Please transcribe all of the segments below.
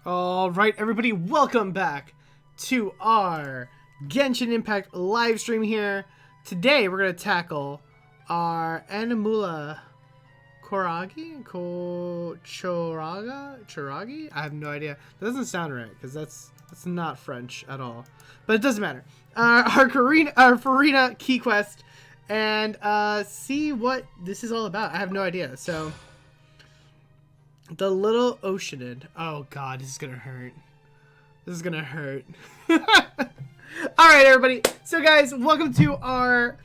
Alright, everybody, welcome back to our Genshin Impact live stream here. Today, we're going to tackle our Animula Choragi? Choragi? I have no idea. That doesn't sound right, because that's not French at all. But it doesn't matter. Our Furina key quest, and see what this is all about. I have no idea, so... The little Oceanid. Oh god, this is gonna hurt. This is gonna hurt. Alright, everybody. So guys, welcome to our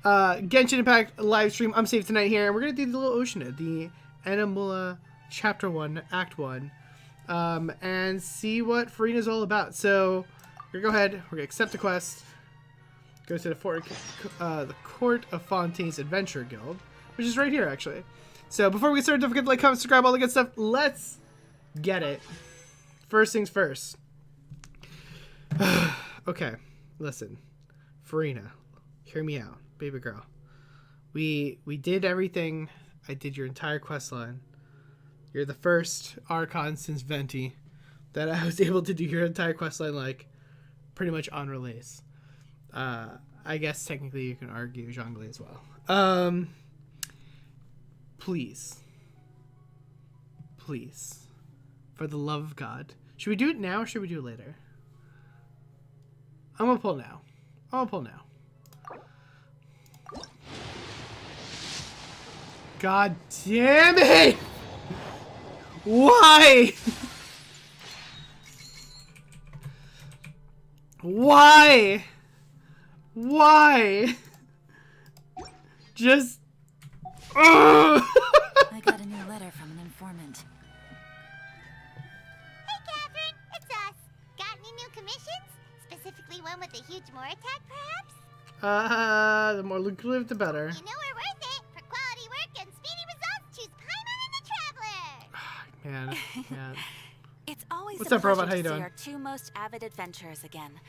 Genshin Impact live stream. I'm Safe Tonight here, and we're gonna do the little Oceanid, the Animula Chapter 1, Act 1. And see what Furina's all about. So we're gonna go ahead, we're gonna accept the quest. Go to the Court of Fontaine's Adventure Guild, which is right here actually. So before we get started, don't forget to like, comment, subscribe, all the good stuff. Let's get it. First things first. Okay, listen. Furina, hear me out, baby girl. We did everything. I did your entire quest line. You're the first Archon since Venti that I was able to do your entire quest line, like, pretty much on release. I guess technically you can argue Zhongli as well. Please, for the love of God, should we do it now or should we do it later? I'm gonna pull now. God damn it! Why? Why? Just... I got a new letter from an informant. Hey, Catherine, it's us. Got any new commissions? Specifically one with a huge more attack, perhaps? The more lucrative, the better. You know we're worth it. For quality work and speedy results, choose Paimon and the Traveler. Man. It's always What's a up, Robot? pleasure How you to see doing? our two most avid adventurers again.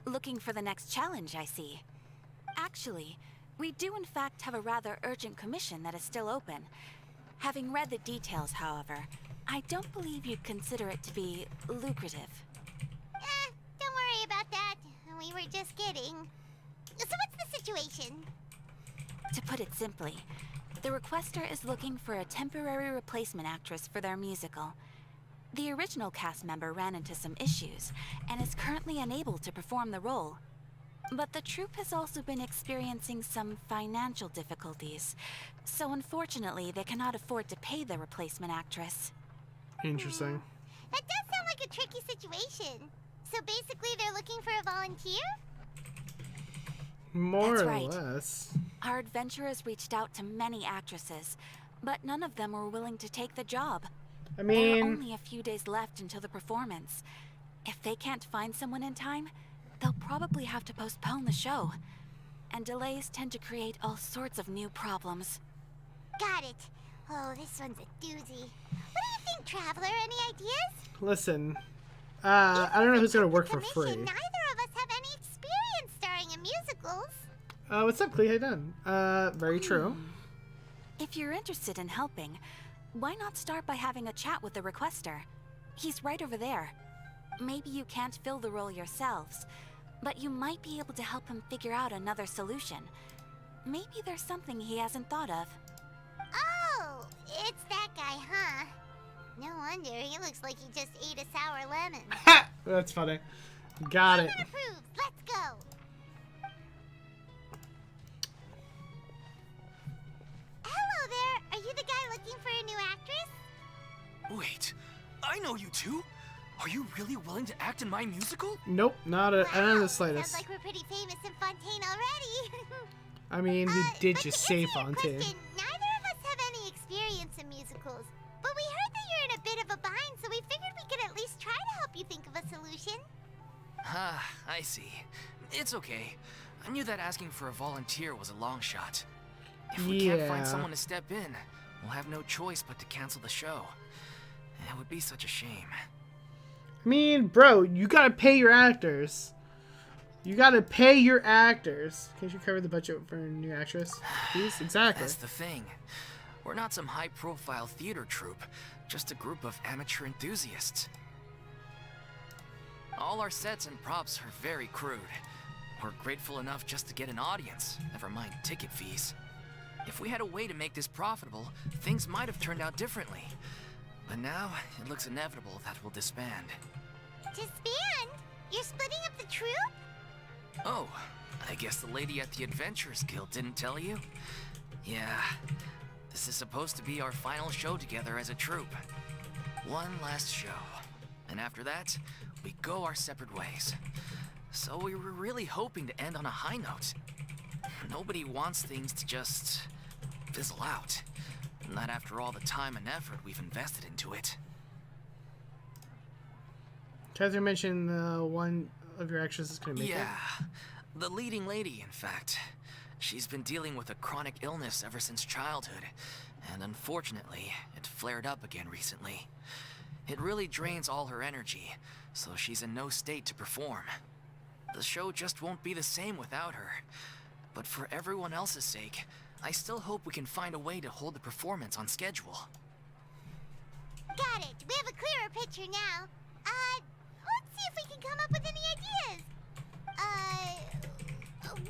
Looking for the next challenge, I see. Actually, we do in fact have a rather urgent commission that is still open. Having read the details, however, I don't believe you'd consider it to be lucrative. Don't worry about that. We were just kidding. So what's the situation? To put it simply, the requester is looking for a temporary replacement actress for their musical. The original cast member ran into some issues and is currently unable to perform the role. But the troupe has also been experiencing some financial difficulties, so unfortunately they cannot afford to pay the replacement actress. Interesting. That does sound like a tricky situation. So basically they're looking for a volunteer? More That's or right. less. Our adventurers reached out to many actresses, but none of them were willing to take the job. I There are mean, only a few days left until the performance. If they can't find someone in time, they'll probably have to postpone the show. And delays tend to create all sorts of new problems. Got it. Oh, this one's a doozy. What do you think, Traveler? Any ideas? listen. I don't know who's gonna work for free. Neither of us have any experience starring in musicals. What's up, Clee? How you doing? Very true. If you're interested in helping, why not start by having a chat with the requester? He's right over there. Maybe you can't fill the role yourselves, but you might be able to help him figure out another solution. Maybe there's something he hasn't thought of. Oh, it's that guy, huh? No wonder, he looks like he just ate a sour lemon. Ha! That's funny. Got it. Payment approved. Let's go. Hello there. Are you the guy looking for a new actress? Wait, I know you two. Are you really willing to act in my musical? Nope, not in the Wow, slightest. Sounds like we're pretty famous in Fontaine already. I mean, we did But just to say answer your Fontaine. question, neither of us have any experience in musicals. But we heard that you're in a bit of a bind, so we figured we could at least try to help you think of a solution. Ah, I see. It's okay. I knew that asking for a volunteer was a long shot. If we can't Yeah. find someone to step in, we'll have no choice but to cancel the show. It would be such a shame. I mean, bro, you gotta pay your actors. You gotta pay your actors. Can't you cover the budget for a new actress? Please? Exactly. That's the thing. We're not some high-profile theater troupe, just a group of amateur enthusiasts. All our sets and props are very crude. We're grateful enough just to get an audience, never mind ticket fees. If we had a way to make this profitable, things might have turned out differently. But now, it looks inevitable that we'll disband. Disband? You're splitting up the troupe? Oh, I guess the lady at the Adventurers Guild didn't tell you? Yeah, this is supposed to be our final show together as a troupe. One last show. And after that, we go our separate ways. So we were really hoping to end on a high note. Nobody wants things to just fizzle out. Not after all the time and effort we've invested into it. Catherine mentioned one of your extras is going to make it. Yeah, the leading lady, in fact. She's been dealing with a chronic illness ever since childhood, and unfortunately, it flared up again recently. It really drains all her energy, so she's in no state to perform. The show just won't be the same without her. But for everyone else's sake, I still hope we can find a way to hold the performance on schedule. Got it. We have a clearer picture now. Let's see if we can come up with any ideas.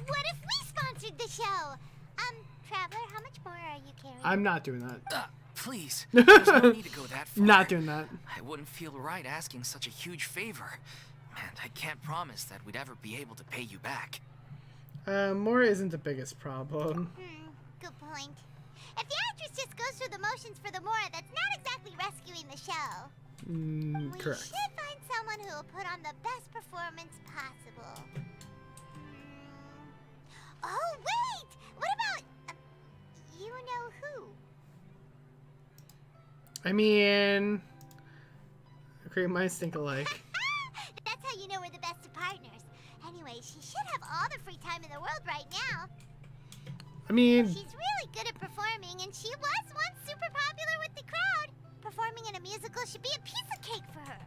What if we sponsored the show? Traveler, how much more are you carrying? I'm not doing that. Please, there's no need to go that far. Not doing that. I wouldn't feel right asking such a huge favor. And I can't promise that we'd ever be able to pay you back. More isn't the biggest problem. Good point. If the actress just goes through the motions for the Mora, that's not exactly rescuing the show. We Correct. should find someone who will put on the best performance possible. Oh, wait! What about... you know who? I mean... Great minds think alike. That's how you know we're the best of partners. Anyway, she should have all the free time in the world right now. I mean... She's really good at performing, and she was once super popular with the crowd. Performing in a musical should be a piece of cake for her.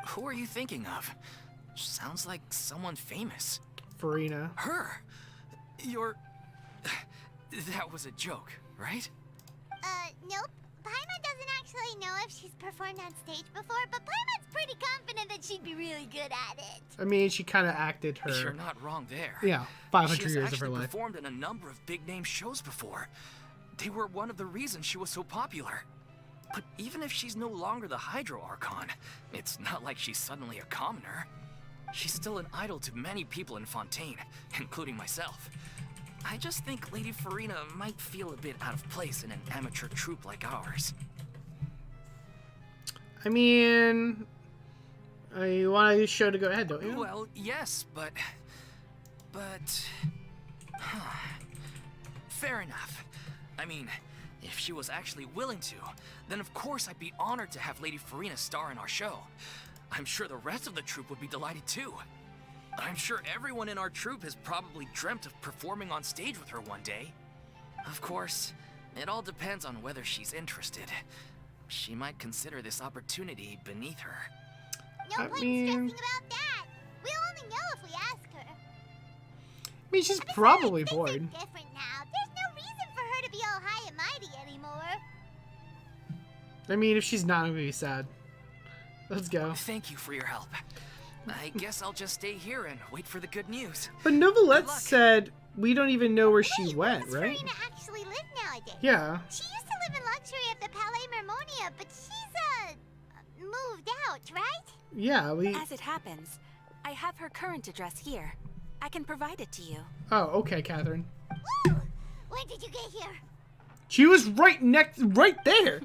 Who are you thinking of? Sounds like someone famous. Furina. Her? You're... That was a joke, right? Nope. Paimon doesn't actually know if she's performed on stage before, but Paimon's pretty confident that she'd be really good at it. I mean, she kind of acted her... You're not wrong there. Yeah, 500 She's years of her actually life. performed in a number of big-name shows before. They were one of the reasons she was so popular. But even if she's no longer the Hydro Archon, it's not like she's suddenly a commoner. She's still an idol to many people in Fontaine, including myself. I just think Lady Furina might feel a bit out of place in an amateur troupe like ours. I mean... you want the show to go ahead, don't you? Well, yes, but... Fair enough. I mean, if she was actually willing to, then of course I'd be honored to have Lady Furina star in our show. I'm sure the rest of the troupe would be delighted too. I'm sure everyone in our troupe has probably dreamt of performing on stage with her one day. Of course, it all depends on whether she's interested. She might consider this opportunity beneath her. No I point mean- stressing about that. We'll only know if we ask her. I mean, she's Besides, probably things bored. are different now. There's no reason for her to be all high and mighty anymore. I mean, if she's not, I'm gonna be sad. Let's go. Thank you for your help. I guess I'll just stay here and wait for the good news. But Good Novelette luck. said we don't even know where she Wait, went, where right? does Furina actually live nowadays? Yeah. She used to live in luxury at the Palais Mermonia, but she's, moved out, right? Yeah, we... As it happens, I have her current address here. I can provide it to you. Oh, okay, Catherine. Woo! When did you get here? She was right there!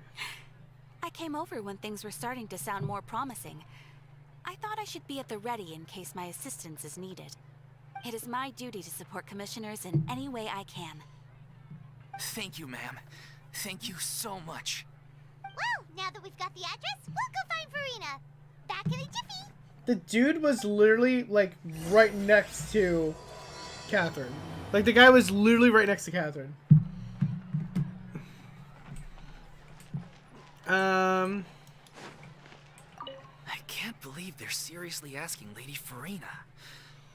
I came over when things were starting to sound more promising. I thought I should be at the ready in case my assistance is needed. It is my duty to support commissioners in any way I can. Thank you, ma'am. Thank you so much. Well, now that we've got the address, we'll go find Furina. Back in a jiffy. The dude was literally, like, right next to Catherine. Like, the guy was literally right next to Catherine. I can't believe they're seriously asking Lady Furina.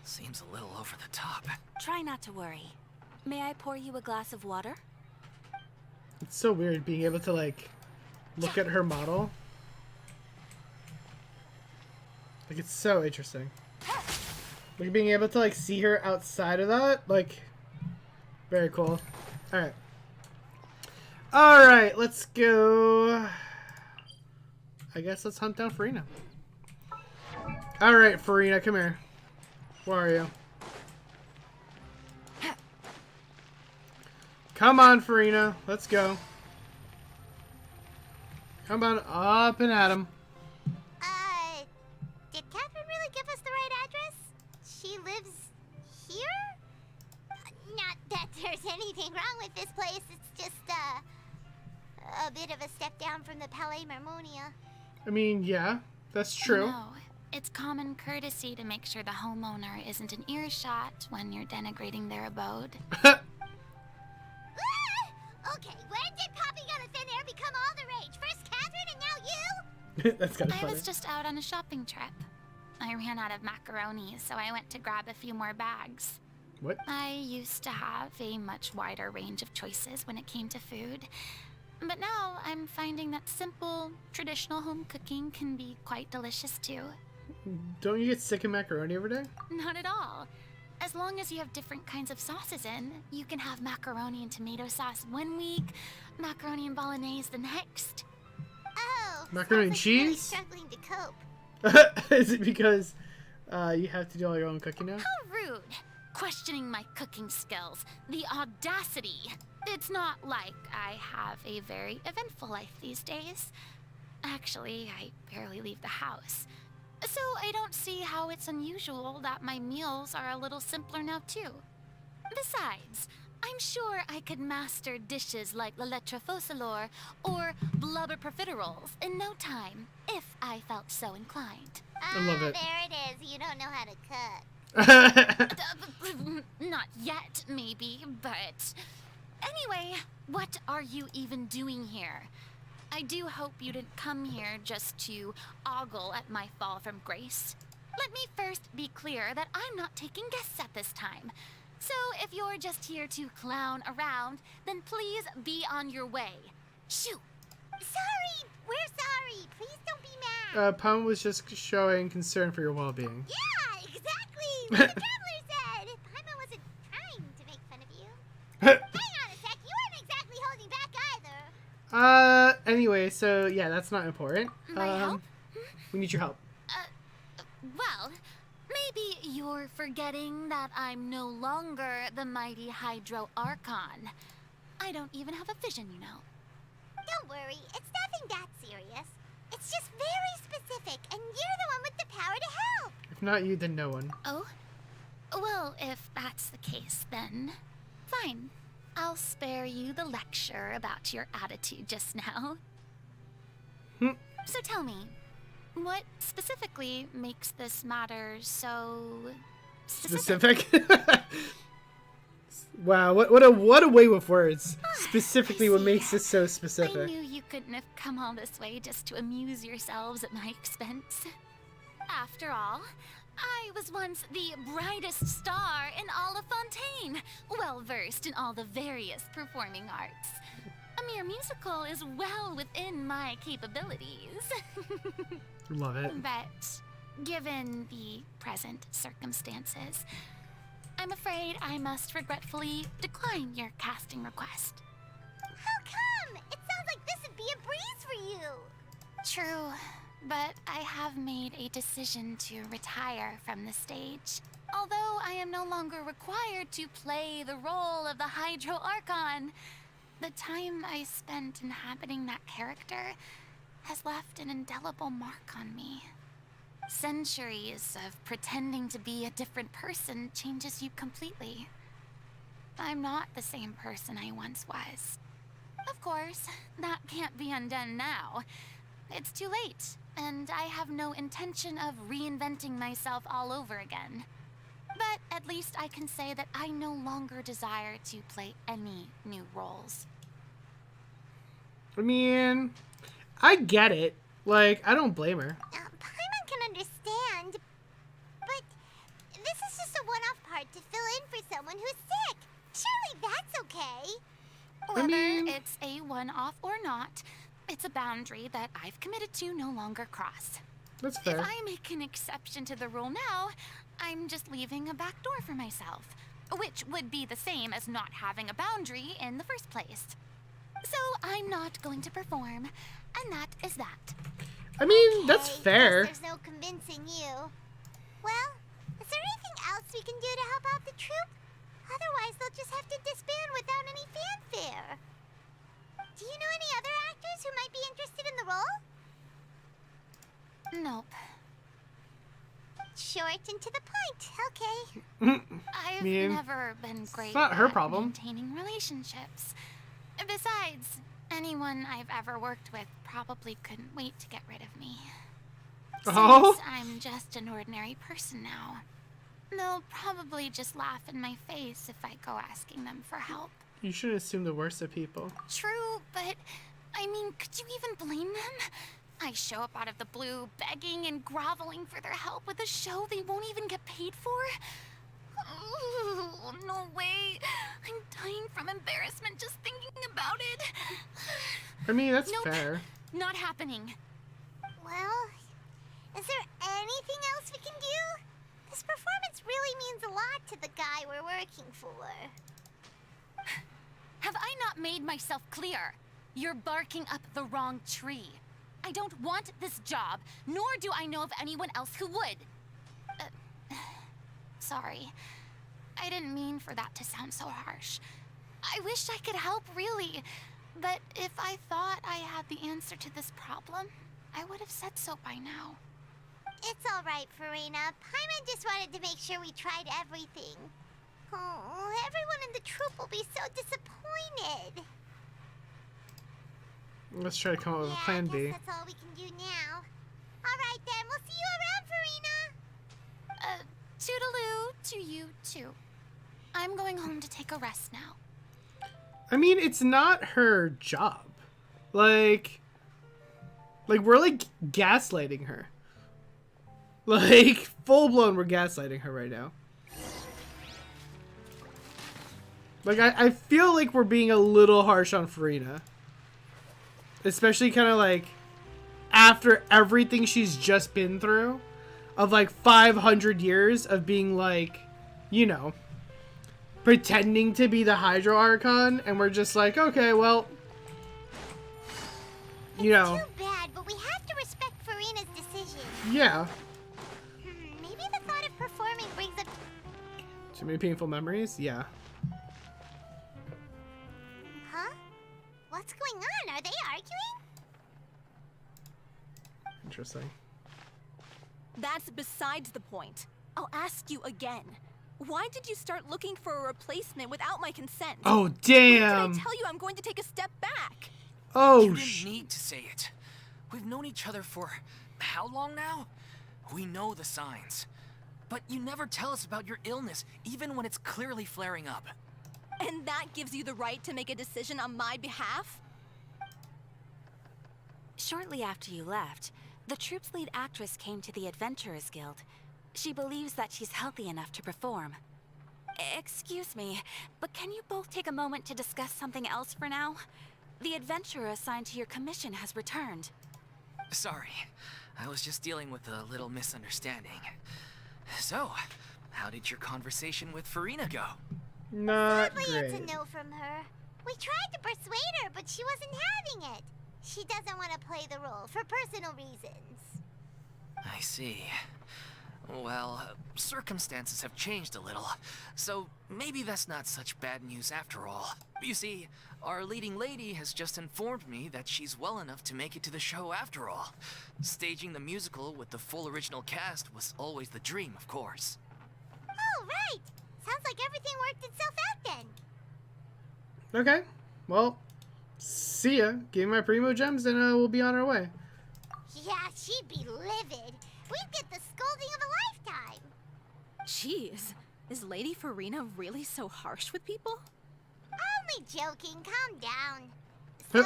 Seems a little over the top. Try not to worry. May I pour you a glass of water? It's so weird being able to, like, look at her model. Like, it's so interesting. Like, being able to, like, see her outside of that, like, very cool. Alright. Alright, let's go. I guess let's hunt down Furina. Alright, Furina, come here. Where are you? Come on, Furina. Let's go. Come on, up and at him. Did Catherine really give us the right address? She lives here? Not that there's anything wrong with this place. It's just, a bit of a step down from the Palais Marmonia. I mean, yeah, that's true. No, it's common courtesy to make sure the homeowner isn't in earshot when you're denigrating their abode. Okay, when did popping out of thin air become all the rage? First Catherine and now you? That's kind of I funny. was just out on a shopping trip. I ran out of macaroni, so I went to grab a few more bags. What? I used to have a much wider range of choices when it came to food. But now I'm finding that simple, traditional home cooking can be quite delicious too. Don't you get sick of macaroni every day? Not at all. As long as you have different kinds of sauces in, you can have macaroni and tomato sauce one week, macaroni and bolognese the next. Oh, Macaroni and sounds like you're really cheese? struggling to cope. Is it because you have to do all your own cooking now? How rude! Questioning my cooking skills. The audacity! It's not like I have a very eventful life these days. Actually, I barely leave the house. So I don't see how it's unusual that my meals are a little simpler now too. Besides, I'm sure I could master dishes like la lettre faucilor or blubber profiteroles in no time, if I felt so inclined. I love it. There it is. You don't know how to cook. Not yet, maybe, but... Anyway, what are you even doing here? I do hope you didn't come here just to ogle at my fall from grace. Let me first be clear that I'm not taking guests at this time. So if you're just here to clown around, then please be on your way. Shoo! Sorry, we're sorry. Please don't be mad. Pam was just showing concern for your well-being. Yeah, exactly. What the traveler said. Paimon wasn't trying to make fun of you. Hang on a sec. You weren't exactly holding back either. Anyway, so yeah, that's not important. My help? We need your help. Well, maybe you're forgetting that I'm no longer the mighty Hydro Archon. I don't even have a vision, you know. Don't worry. It's nothing that serious. It's just very specific, and you're the one with the power to help. If not you, then no one. Oh? Well, if that's the case, then fine. I'll spare you the lecture about your attitude just now. So tell me, what specifically makes this matter so Specific? Wow, what a way with words. Specifically, what makes this so I specific? knew you couldn't have come all this way just to amuse yourselves at my expense. After all, I was once the brightest star in all of Fontaine, well versed in all the various performing arts. A mere musical is well within my capabilities. Love it. But given the present circumstances, I'm afraid I must regretfully decline your casting request. How come? It sounds like this would be a breeze for you. True, but I have made a decision to retire from the stage. Although I am no longer required to play the role of the Hydro Archon, the time I spent inhabiting that character has left an indelible mark on me. Centuries of pretending to be a different person changes you completely. I'm not the same person I once was. Of course, that can't be undone now. It's too late, and I have no intention of reinventing myself all over again. But at least I can say that I no longer desire to play any new roles. I mean, I get it. Like, I don't blame her. Paimon can understand, but this is just a one-off part to fill in for someone who's sick. Surely that's okay. Whether it's a one-off or not, it's a boundary that I've committed to no longer cross. That's fair. If I make an exception to the rule now, I'm just leaving a back door for myself, which would be the same as not having a boundary in the first place. So I'm not going to perform, and that is that. I mean, that's Okay, fair. guess there's no convincing you. Well, is there anything else we can do to help out the troupe? Otherwise, they'll just have to disband without any fanfare. Do you know any other actors who might be interested in the role? Nope. Short and to the point. Okay. I've mean, never been great not her at problem. maintaining relationships. Besides, anyone I've ever worked with probably couldn't wait to get rid of me. Oh? Since I'm just an ordinary person now, they'll probably just laugh in my face if I go asking them for help. You shouldn't assume the worst of people. True, but I mean, could you even blame them? I show up out of the blue, begging and groveling for their help with a show they won't even get paid for? Oh, no way. I'm dying from embarrassment just thinking about it. I mean, that's Nope. fair. Not happening. Well, is there anything else we can do? This performance really means a lot to the guy we're working for. Have I not made myself clear? You're barking up the wrong tree. I don't want this job, nor do I know of anyone else who would. Sorry. I didn't mean for that to sound so harsh. I wish I could help, really. But if I thought I had the answer to this problem, I would have said so by now. It's all right, Furina. Paimon just wanted to make sure we tried everything. Oh, everyone in the troupe will be so disappointed. Let's try to come up with a plan I B. guess that's all we can do now. All right, then. We'll see you around, Furina. Toodaloo to you, too. I'm going home to take a rest now. I mean, it's not her job. Like we're like gaslighting her. Like, full blown, we're gaslighting her right now. Like, I feel like we're being a little harsh on Furina. Especially kind of like after everything she's just been through. Of like 500 years of being like, you know, pretending to be the Hydro Archon. And we're just like, okay, well, you know. Too bad, but we have to respect Furina's decision. Yeah. Maybe the thought of performing brings up... Too many painful memories? Yeah. Huh? What's going on? Are they arguing? Interesting. That's besides the point. I'll ask you again. Why did you start looking for a replacement without my consent? Oh, When damn. did I tell you I'm going to take a step back? Oh, You didn't need to say it. We've known each other for how long now? We know the signs. But you never tell us about your illness, even when it's clearly flaring up. And that gives you the right to make a decision on my behalf? Shortly after you left, the troupe's lead actress came to the Adventurers Guild. She believes that she's healthy enough to perform. Excuse me, but can you both take a moment to discuss something else for now? The adventurer assigned to your commission has returned. Sorry, I was just dealing with a little misunderstanding. So, how did your conversation with Furina go? not Sadly, it's a great. no from her. We tried to persuade her, but she wasn't having it. She doesn't want to play the role for personal reasons. I see. Well, circumstances have changed a little, so maybe that's not such bad news after all. You see, our leading lady has just informed me that she's well enough to make it to the show after all. Staging the musical with the full original cast was always the dream, of course. Oh, right. Sounds like everything worked itself out then. Okay. Well, see ya. Give me my primo gems and we'll be on our way. Yeah, she'd be livid. We'd get the scolding of a lifetime. Jeez, is Lady Furina really so harsh with people? Only joking. Calm down. So,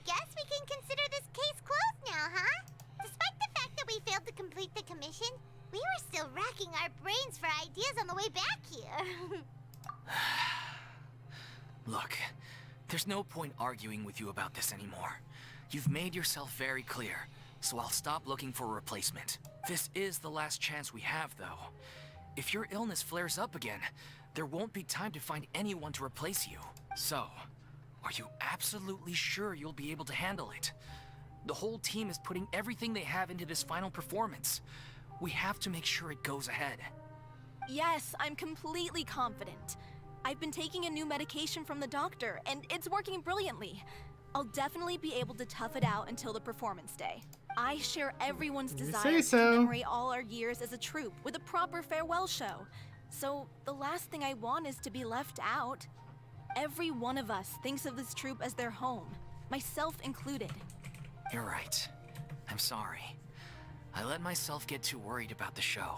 guess we can consider this case closed now, huh? Despite the fact that we failed to complete the commission, we were still racking our brains for ideas on the way back here. Look, there's no point arguing with you about this anymore. You've made yourself very clear. so I'll stop looking for a replacement. This is the last chance we have, though. If your illness flares up again, there won't be time to find anyone to replace you. So, are you absolutely sure you'll be able to handle it? The whole team is putting everything they have into this final performance. We have to make sure it goes ahead. Yes, I'm completely confident. I've been taking a new medication from the doctor, and it's working brilliantly. I'll definitely be able to tough it out until the performance day. I share everyone's You desire say to so. commemorate all our years as a troupe with a proper farewell show. So the last thing I want is to be left out. Every one of us thinks of this troupe as their home, myself included. You're right. I'm sorry. I let myself get too worried about the show.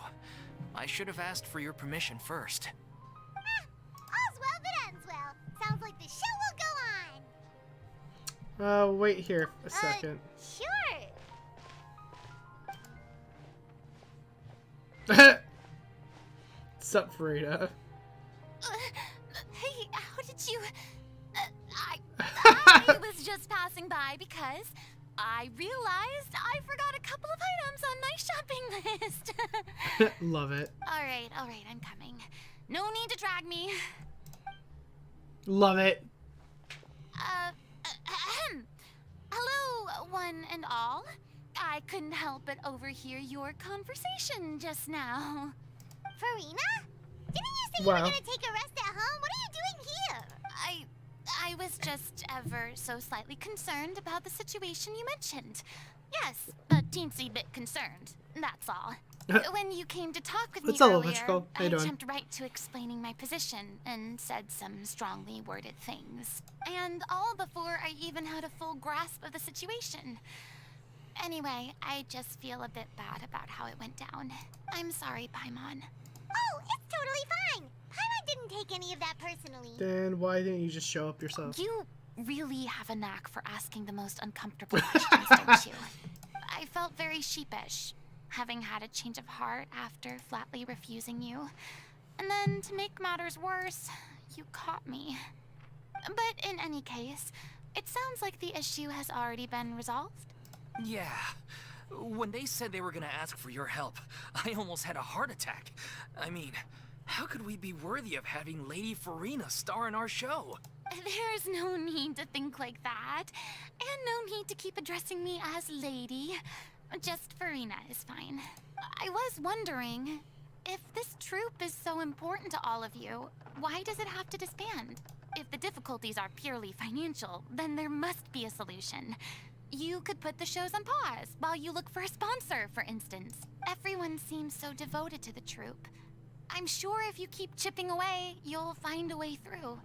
I should have asked for your permission first. All's well that ends well. Sounds like the show will go on. Wait here a second. Sure. What's up, Furina? Hey, how did you... I was just passing by because I realized I forgot a couple of items on my shopping list. Love it. All right, I'm coming. No need to drag me. Love it. Hello, one and all. I couldn't help but overhear your conversation just now. Furina? Didn't you say you Wow. were gonna take a rest at home? What are you doing here? I was just ever so slightly concerned about the situation you mentioned. Yes, a teensy bit concerned. That's all. When you came to talk with me What's up, earlier, Electrical? How you I doing? jumped right to explaining my position and said some strongly worded things. And all before I even had a full grasp of the situation. Anyway, I just feel a bit bad about how it went down. I'm sorry, Paimon. Oh, it's totally fine. Paimon didn't take any of that personally. Then why didn't you just show up yourself? You really have a knack for asking the most uncomfortable questions, don't you? I felt very sheepish, having had a change of heart after flatly refusing you. And then, to make matters worse, you caught me. But in any case, it sounds like the issue has already been resolved. Yeah. When they said they were gonna ask for your help, I almost had a heart attack. I mean, how could we be worthy of having Lady Furina star in our show? There's no need to think like that. And no need to keep addressing me as lady. Just Furina is fine. I was wondering, if this troupe is so important to all of you, why does it have to disband? If the difficulties are purely financial, then there must be a solution. You could put the shows on pause while you look for a sponsor, for instance. Everyone seems so devoted to the troupe. I'm sure if you keep chipping away, you'll find a way through.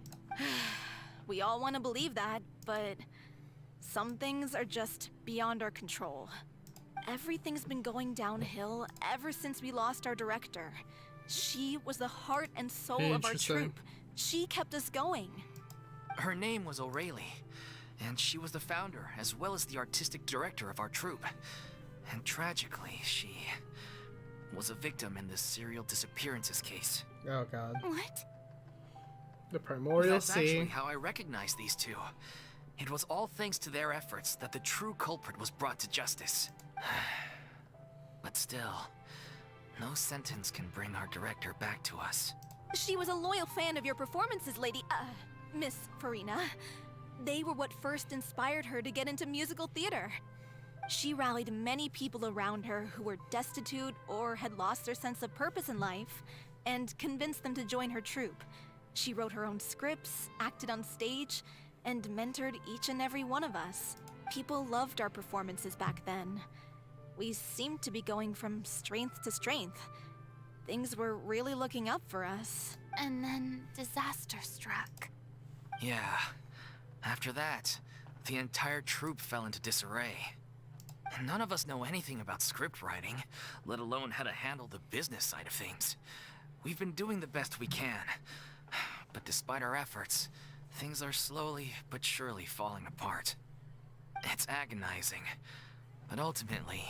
We all want to believe that, but some things are just beyond our control. Everything's been going downhill ever since we lost our director. She was the heart and soul of our Interesting. troupe. She kept us going. Her name was O'Reilly, and she was the founder as well as the artistic director of our troupe. And tragically, she was a victim in the serial disappearances case. Oh god. What? The Primordial That's actually Sea. how I recognized these two. It was all thanks to their efforts that the true culprit was brought to justice. But still, no sentence can bring our director back to us. She was a loyal fan of your performances, Miss Furina. They were what first inspired her to get into musical theater. She rallied many people around her who were destitute or had lost their sense of purpose in life, and convinced them to join her troupe. She wrote her own scripts, acted on stage, and mentored each and every one of us. People loved our performances back then. We seemed to be going from strength to strength. Things were really looking up for us. And then disaster struck. Yeah. After that, the entire troupe fell into disarray. And none of us know anything about script writing, let alone how to handle the business side of things. We've been doing the best we can. But despite our efforts, things are slowly but surely falling apart. It's agonizing. But ultimately,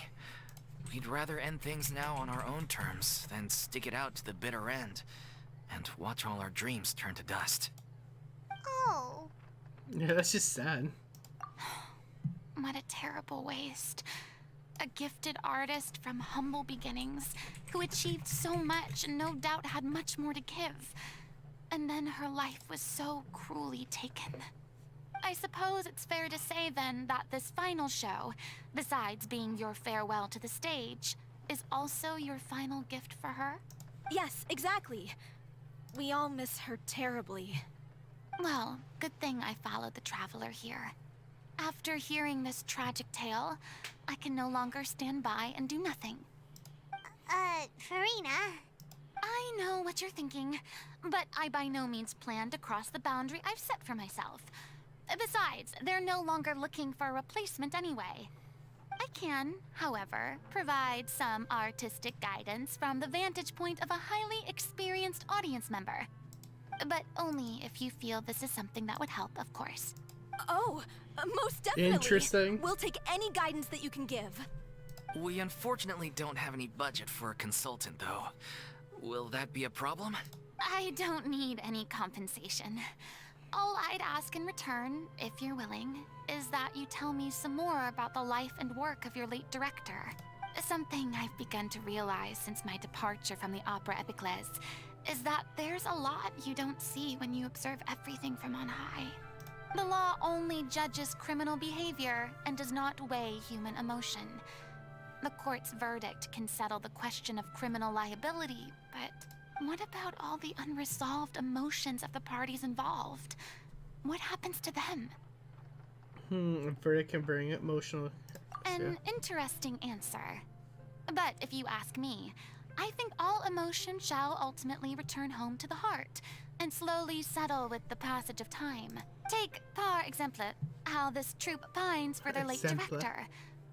we'd rather end things now on our own terms than stick it out to the bitter end and watch all our dreams turn to dust. Oh. Yeah, that's just sad. What a terrible waste. a gifted artist from humble beginnings who achieved so much and no doubt had much more to give. And then her life was so cruelly taken. I suppose it's fair to say then that this final show, besides being your farewell to the stage, is also your final gift for her? Yes, exactly. We all miss her terribly. Well, good thing I followed the traveler here. After hearing this tragic tale, I can no longer stand by and do nothing. Furina. I know what you're thinking, but I by no means plan to cross the boundary I've set for myself. Besides, they're no longer looking for a replacement anyway. I can, however, provide some artistic guidance from the vantage point of a highly experienced audience member. But only if you feel this is something that would help, of course. Oh, most definitely. Interesting. We'll take any guidance that you can give. We unfortunately don't have any budget for a consultant, though. Will that be a problem? I don't need any compensation. All I'd ask in return, if you're willing, is that you tell me some more about the life and work of your late director. Something I've begun to realize since my departure from the Opera Epiclese is that there's a lot you don't see when you observe everything from on high. The law only judges criminal behavior and does not weigh human emotion. The court's verdict can settle the question of criminal liability, but what about all the unresolved emotions of the parties involved? What happens to them? A verdict can bring emotional... An interesting answer. But if you ask me, I think all emotion shall ultimately return home to the heart and slowly settle with the passage of time. Take, par exemple, how this troupe pines for their late director.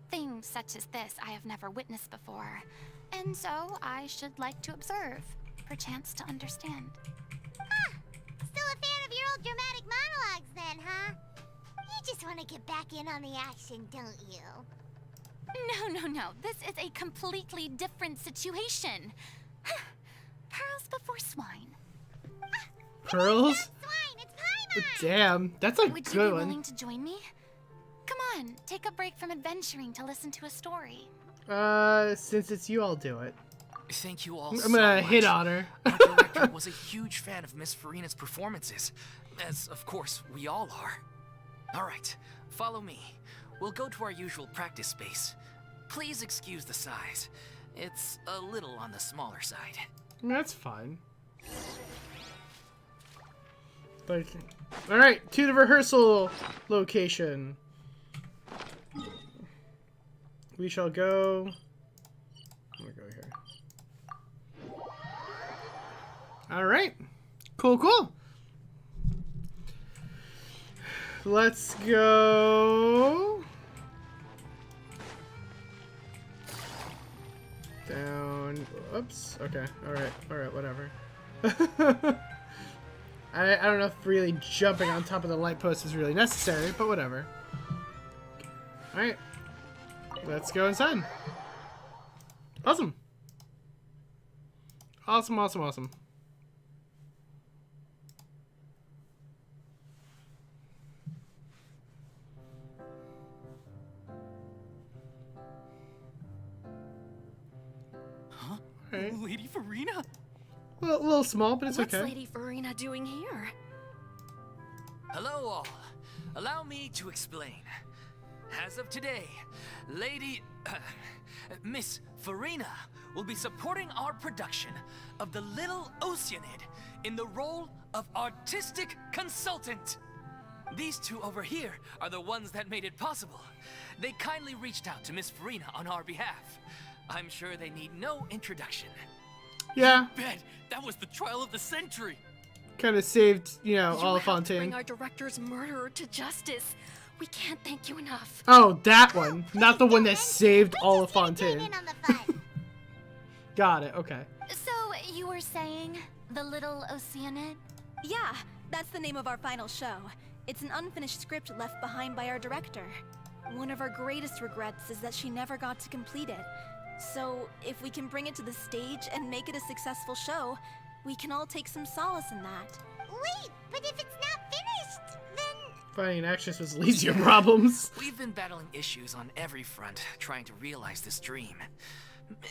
Things such as this I have never witnessed before, and so I should like to observe, perchance to understand. Ah, still a fan of your old dramatic monologues then, huh? You just want to get back in on the action, don't you? No. This is a completely different situation. Pearls before swine. Pearls? Swine, it's Paimon! Damn, that's a Would you be good one. willing to join me? Come on, take a break from adventuring to listen to a story. Since it's you, I'll do it. Thank you all I'm so gonna much. hit on her. Our director was a huge fan of Miss Furina's performances, as of course we all are. All right, follow me. We'll go to our usual practice space. Please excuse the size. It's a little on the smaller side. That's fine. Like, all right, to the rehearsal location. We shall go. I'm gonna go here. All right, cool. Let's go down. Oops. Okay. All right. Whatever. I don't know if really jumping on top of the light post is really necessary, but whatever. All right. Let's go inside. Awesome. Huh? Right. Lady Furina? A little small, but it's What's okay. Lady Furina doing here? Hello all. Allow me to explain. As of today, Miss Furina will be supporting our production of The Little Oceanid in the role of artistic consultant. These two over here are the ones that made it possible. They kindly reached out to Miss Furina on our behalf. I'm sure they need no introduction. Yeah, Bet that was the trial of the century. kind of saved, You have to Oliphantine. bring our director's murderer to justice. We can't thank you enough. Oh, that one, not the one that saved Join Oliphantine. in on the fun. Got it. Okay. So, you were saying The Little Oceanid? Yeah, that's the name of our final show. It's an unfinished script left behind by our director. One of our greatest regrets is that she never got to complete it. So, if we can bring it to the stage and make it a successful show, we can all take some solace in that. Wait, but if it's not finished, then... Finding an actress was least your problems. We've been battling issues on every front, trying to realize this dream.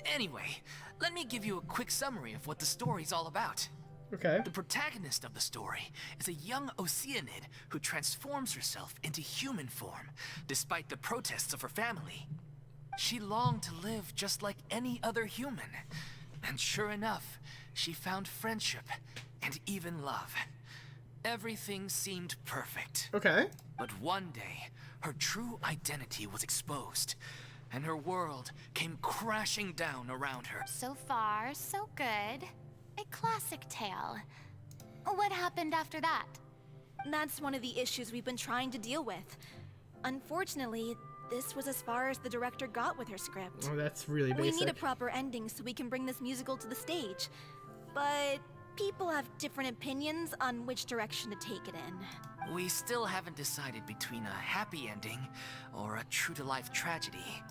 Anyway, let me give you a quick summary of what the story's all about. Okay. The protagonist of the story is a young Oceanid who transforms herself into human form, despite the protests of her family. She longed to live just like any other human. And sure enough, she found friendship and even love. Everything seemed perfect. Okay. But one day, her true identity was exposed, and her world came crashing down around her. So far, so good. A classic tale. What happened after that? That's one of the issues we've been trying to deal with. Unfortunately, this was as far as the director got with her script. Oh, that's really basic. We need a proper ending so we can bring this musical to the stage. But people have different opinions on which direction to take it in. We still haven't decided between a happy ending or a true-to-life tragedy.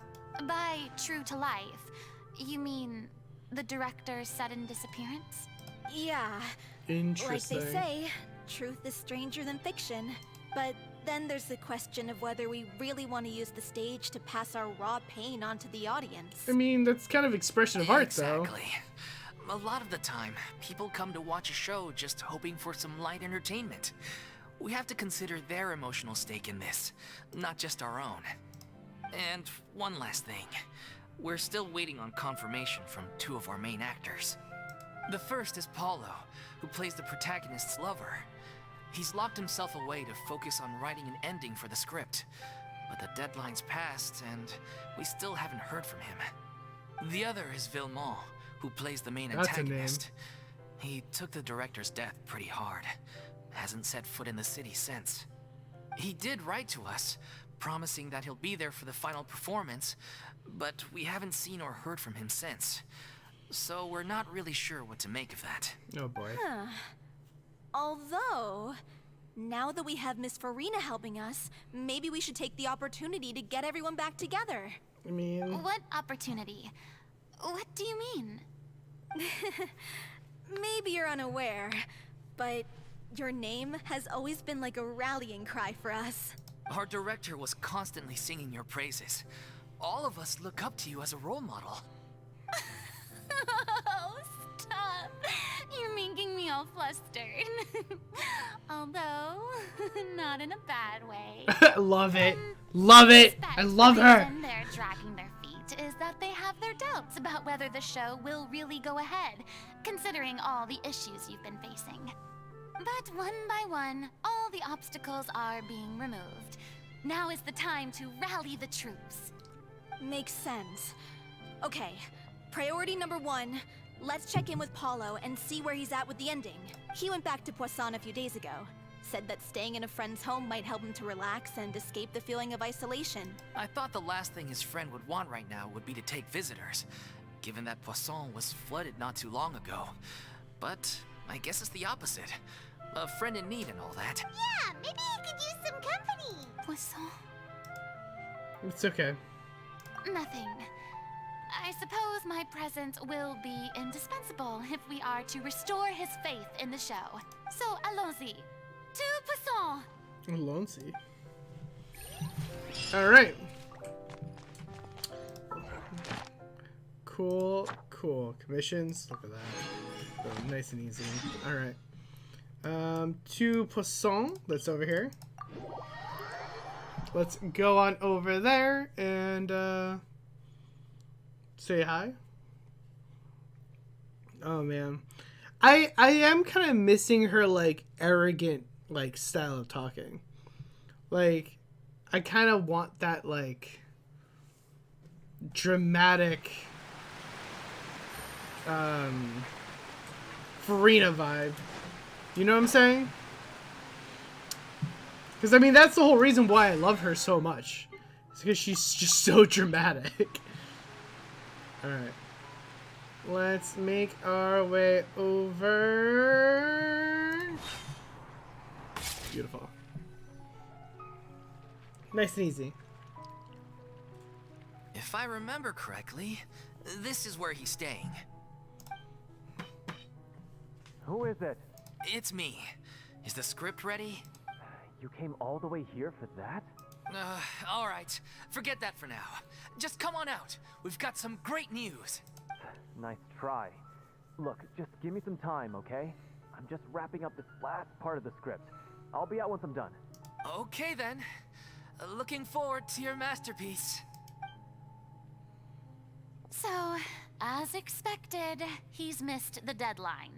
By true to life, you mean the director's sudden disappearance? Yeah, Interesting. like they say, truth is stranger than fiction. But then there's the question of whether we really want to use the stage to pass our raw pain onto the audience. I mean, that's kind of expression of art, though. Exactly. A lot of the time, people come to watch a show just hoping for some light entertainment. We have to consider their emotional stake in this, not just our own. And one last thing. We're still waiting on confirmation from two of our main actors. The first is Paulo, who plays the protagonist's lover. He's locked himself away to focus on writing an ending for the script. But the deadline's passed, and we still haven't heard from him. The other is Villemont, who plays the main That's a name. antagonist. He took the director's death pretty hard. Hasn't set foot in the city since. He did write to us, promising that he'll be there for the final performance, but we haven't seen or heard from him since. So we're not really sure what to make of that. Oh boy. Although, now that we have Miss Furina helping us, maybe we should take the opportunity to get everyone back together. I mean, What opportunity? What do you mean? Maybe you're unaware, but your name has always been like a rallying cry for us. Our director was constantly singing your praises. All of us look up to you as a role model. Oh, stop. You're making me all flustered. Although, not in a bad way. love it. Love it. I love The her. reason they're dragging their feet is that they have their doubts about whether the show will really go ahead, considering all the issues you've been facing. But one by one, all the obstacles are being removed. Now is the time to rally the troops. Makes sense. Okay, priority number 1, let's check in with Paulo and see where he's at with the ending. He went back to Poisson a few days ago. Said that staying in a friend's home might help him to relax and escape the feeling of isolation. I thought the last thing his friend would want right now would be to take visitors, given that Poisson was flooded not too long ago. But I guess it's the opposite. A friend in need and all that. Yeah, maybe he could use some company. Poisson? It's okay. Nothing. I suppose my presence will be indispensable if we are to restore his faith in the show. So, allons-y. To Poisson! Lonely. All right. Cool, cool. Commissions. Look at that. Oh, nice and easy. All right. To Poisson. That's over here. Let's go on over there and say hi. Oh man, I am kind of missing her like arrogant like style of talking. Like, I kind of want that like dramatic Furina vibe. You know what I'm saying? Because I mean that's the whole reason why I love her so much. It's because she's just so dramatic. All right. Let's make our way over. Beautiful. Nice and easy. If I remember correctly, this is where he's staying. Who is it? It's me. Is the script ready? You came all the way here for that? Alright. Forget that for now. Just come on out. We've got some great news. Nice try. Look, just give me some time, okay? I'm just wrapping up this last part of the script. I'll be out once I'm done. Okay then. Looking forward to your masterpiece. So, as expected, he's missed the deadline.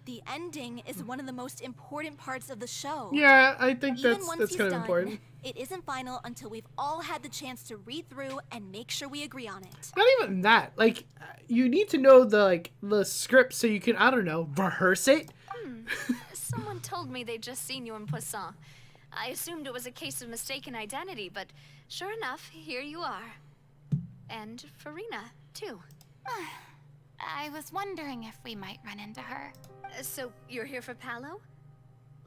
The ending is one of the most important parts of the show. Yeah, I think Even that's once that's he's kind of done, important. it isn't final until we've all had the chance to read through and make sure we agree on it. Not even that. Like, you need to know the script so you can, I don't know, rehearse it. Someone told me they'd just seen you in Poisson. I assumed it was a case of mistaken identity, but sure enough, here you are. And Furina, too. I was wondering if we might run into her. So, you're here for Paolo?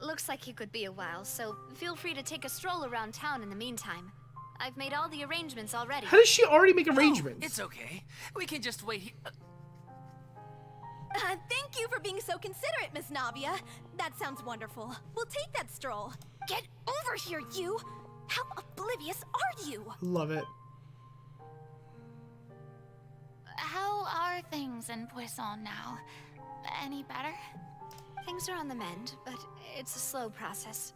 Looks like he could be a while, so feel free to take a stroll around town in the meantime. I've made all the arrangements already. How does she already make arrangements? It's okay. We can just wait Thank you for being so considerate, Miss Navia. That sounds wonderful. We'll take that stroll. Get over here, you! How oblivious are you? Love it. How are things in Poisson now? Any better? Things are on the mend, but it's a slow process.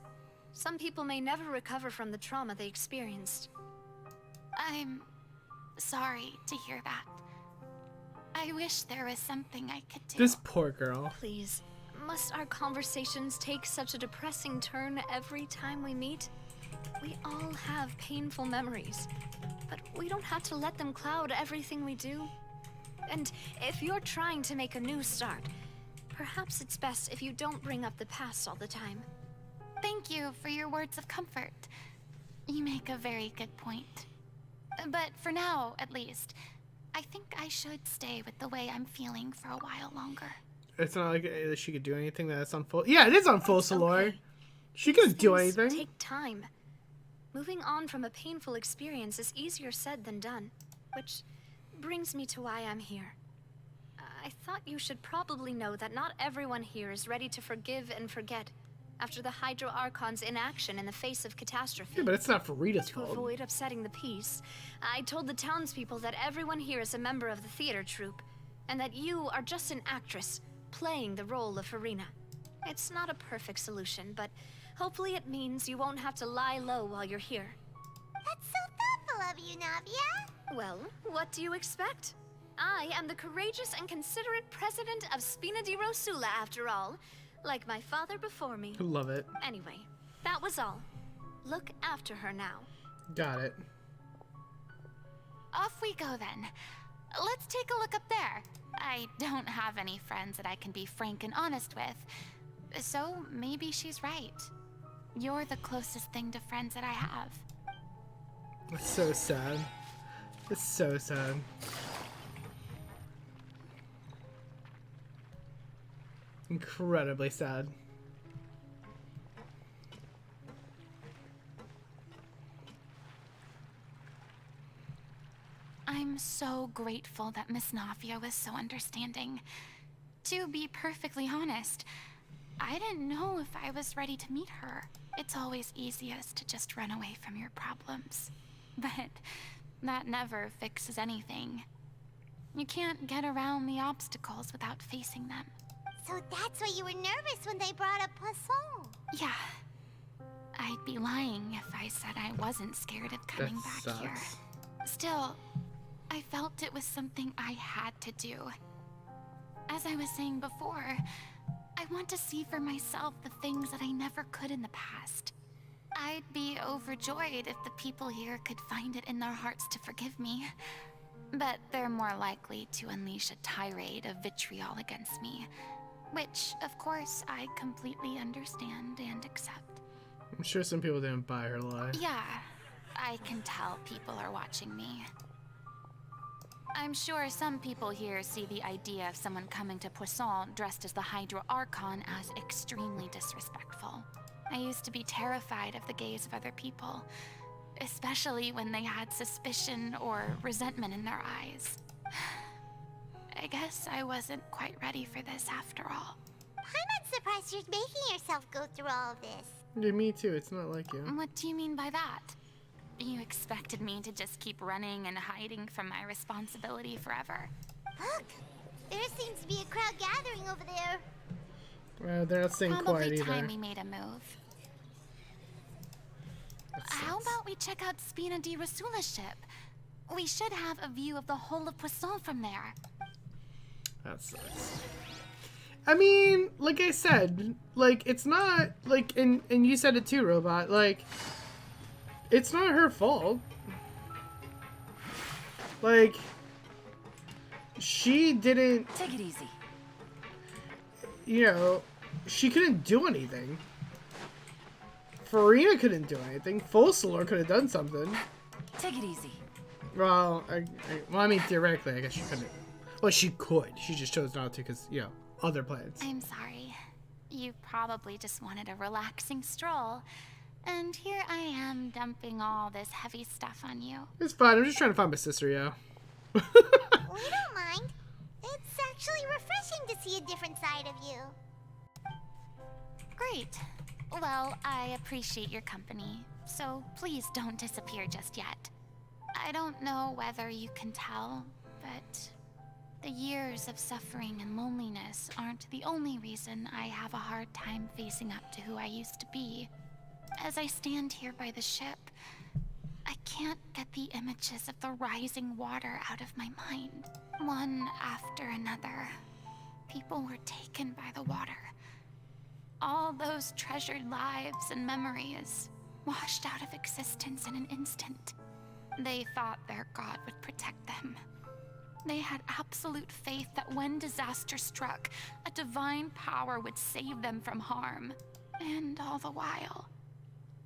Some people may never recover from the trauma they experienced. I'm sorry to hear that. I wish there was something I could do. This poor girl. Please, must our conversations take such a depressing turn every time we meet? We all have painful memories, but we don't have to let them cloud everything we do. And if you're trying to make a new start, perhaps it's best if you don't bring up the past all the time. Thank you for your words of comfort. You make a very good point. But for now, at least, I think I should stay with the way I'm feeling for a while longer. It's not like she could do anything that's on full. Yeah, it is on full Solor. Okay. She could do Things anything. take time. Moving on from a painful experience is easier said than done, which brings me to why I'm here. I thought you should probably know that not everyone here is ready to forgive and forget after the Hydro Archon's inaction in the face of catastrophe. Yeah, but it's not Furina's To fault. avoid upsetting the peace, I told the townspeople that everyone here is a member of the theater troupe, and that you are just an actress playing the role of Furina. It's not a perfect solution, but hopefully it means you won't have to lie low while you're here. That's so thoughtful of you, Navia. Well, what do you expect? I am the courageous and considerate president of Spina di Rosula, after all, like my father before me. Love it. Anyway, that was all. Look after her now. Got it. Off we go then. Let's take a look up there. I don't have any friends that I can be frank and honest with, so maybe she's right. You're the closest thing to friends that I have. It's so sad. It's so sad. Incredibly sad. I'm so grateful that Miss Navia was so understanding. To be perfectly honest, I didn't know if I was ready to meet her. It's always easiest to just run away from your problems. But that never fixes anything. You can't get around the obstacles without facing them. So that's why you were nervous when they brought up Poisson. Yeah. I'd be lying if I said I wasn't scared of coming That back here. sucks. Still, I felt it was something I had to do. As I was saying before, I want to see for myself the things that I never could in the past. I'd be overjoyed if the people here could find it in their hearts to forgive me. But they're more likely to unleash a tirade of vitriol against me. Which, of course, I completely understand and accept. I'm sure some people didn't buy her lie. Yeah, I can tell people are watching me. I'm sure some people here see the idea of someone coming to Poisson dressed as the Hydro Archon as extremely disrespectful. I used to be terrified of the gaze of other people, especially when they had suspicion or resentment in their eyes. I guess I wasn't quite ready for this after all. I'm not surprised you're making yourself go through all of this. Yeah, me too. It's not like you. What do you mean by that? You expected me to just keep running and hiding from my responsibility forever? Look, there seems to be a crowd gathering over there. Well, they're not staying quiet Probably either. time we made a move. How about we check out Spina di Rasula's ship? We should have a view of the whole of Poisson from there. That sucks. I mean, like I said, like, it's not, like, and you said it too, Robot, like, it's not her fault. Like, she didn't, Take it easy. you know, she couldn't do anything. Furina couldn't do anything. Fossilor could have done something. Take it easy. Well, I mean, theoretically, I guess she couldn't. Well, she could. She just chose not to because, you know, other plans. I'm sorry. You probably just wanted a relaxing stroll. And here I am dumping all this heavy stuff on you. It's fine. I'm just trying to find my sister, yo. We don't mind. It's actually refreshing to see a different side of you. Great. Well, I appreciate your company, so please don't disappear just yet. I don't know whether you can tell, but the years of suffering and loneliness aren't the only reason I have a hard time facing up to who I used to be. As I stand here by the ship, I can't get the images of the rising water out of my mind. One after another, people were taken by the water. All those treasured lives and memories washed out of existence in an instant. They thought their god would protect them. They had absolute faith that when disaster struck, a divine power would save them from harm. And all the while,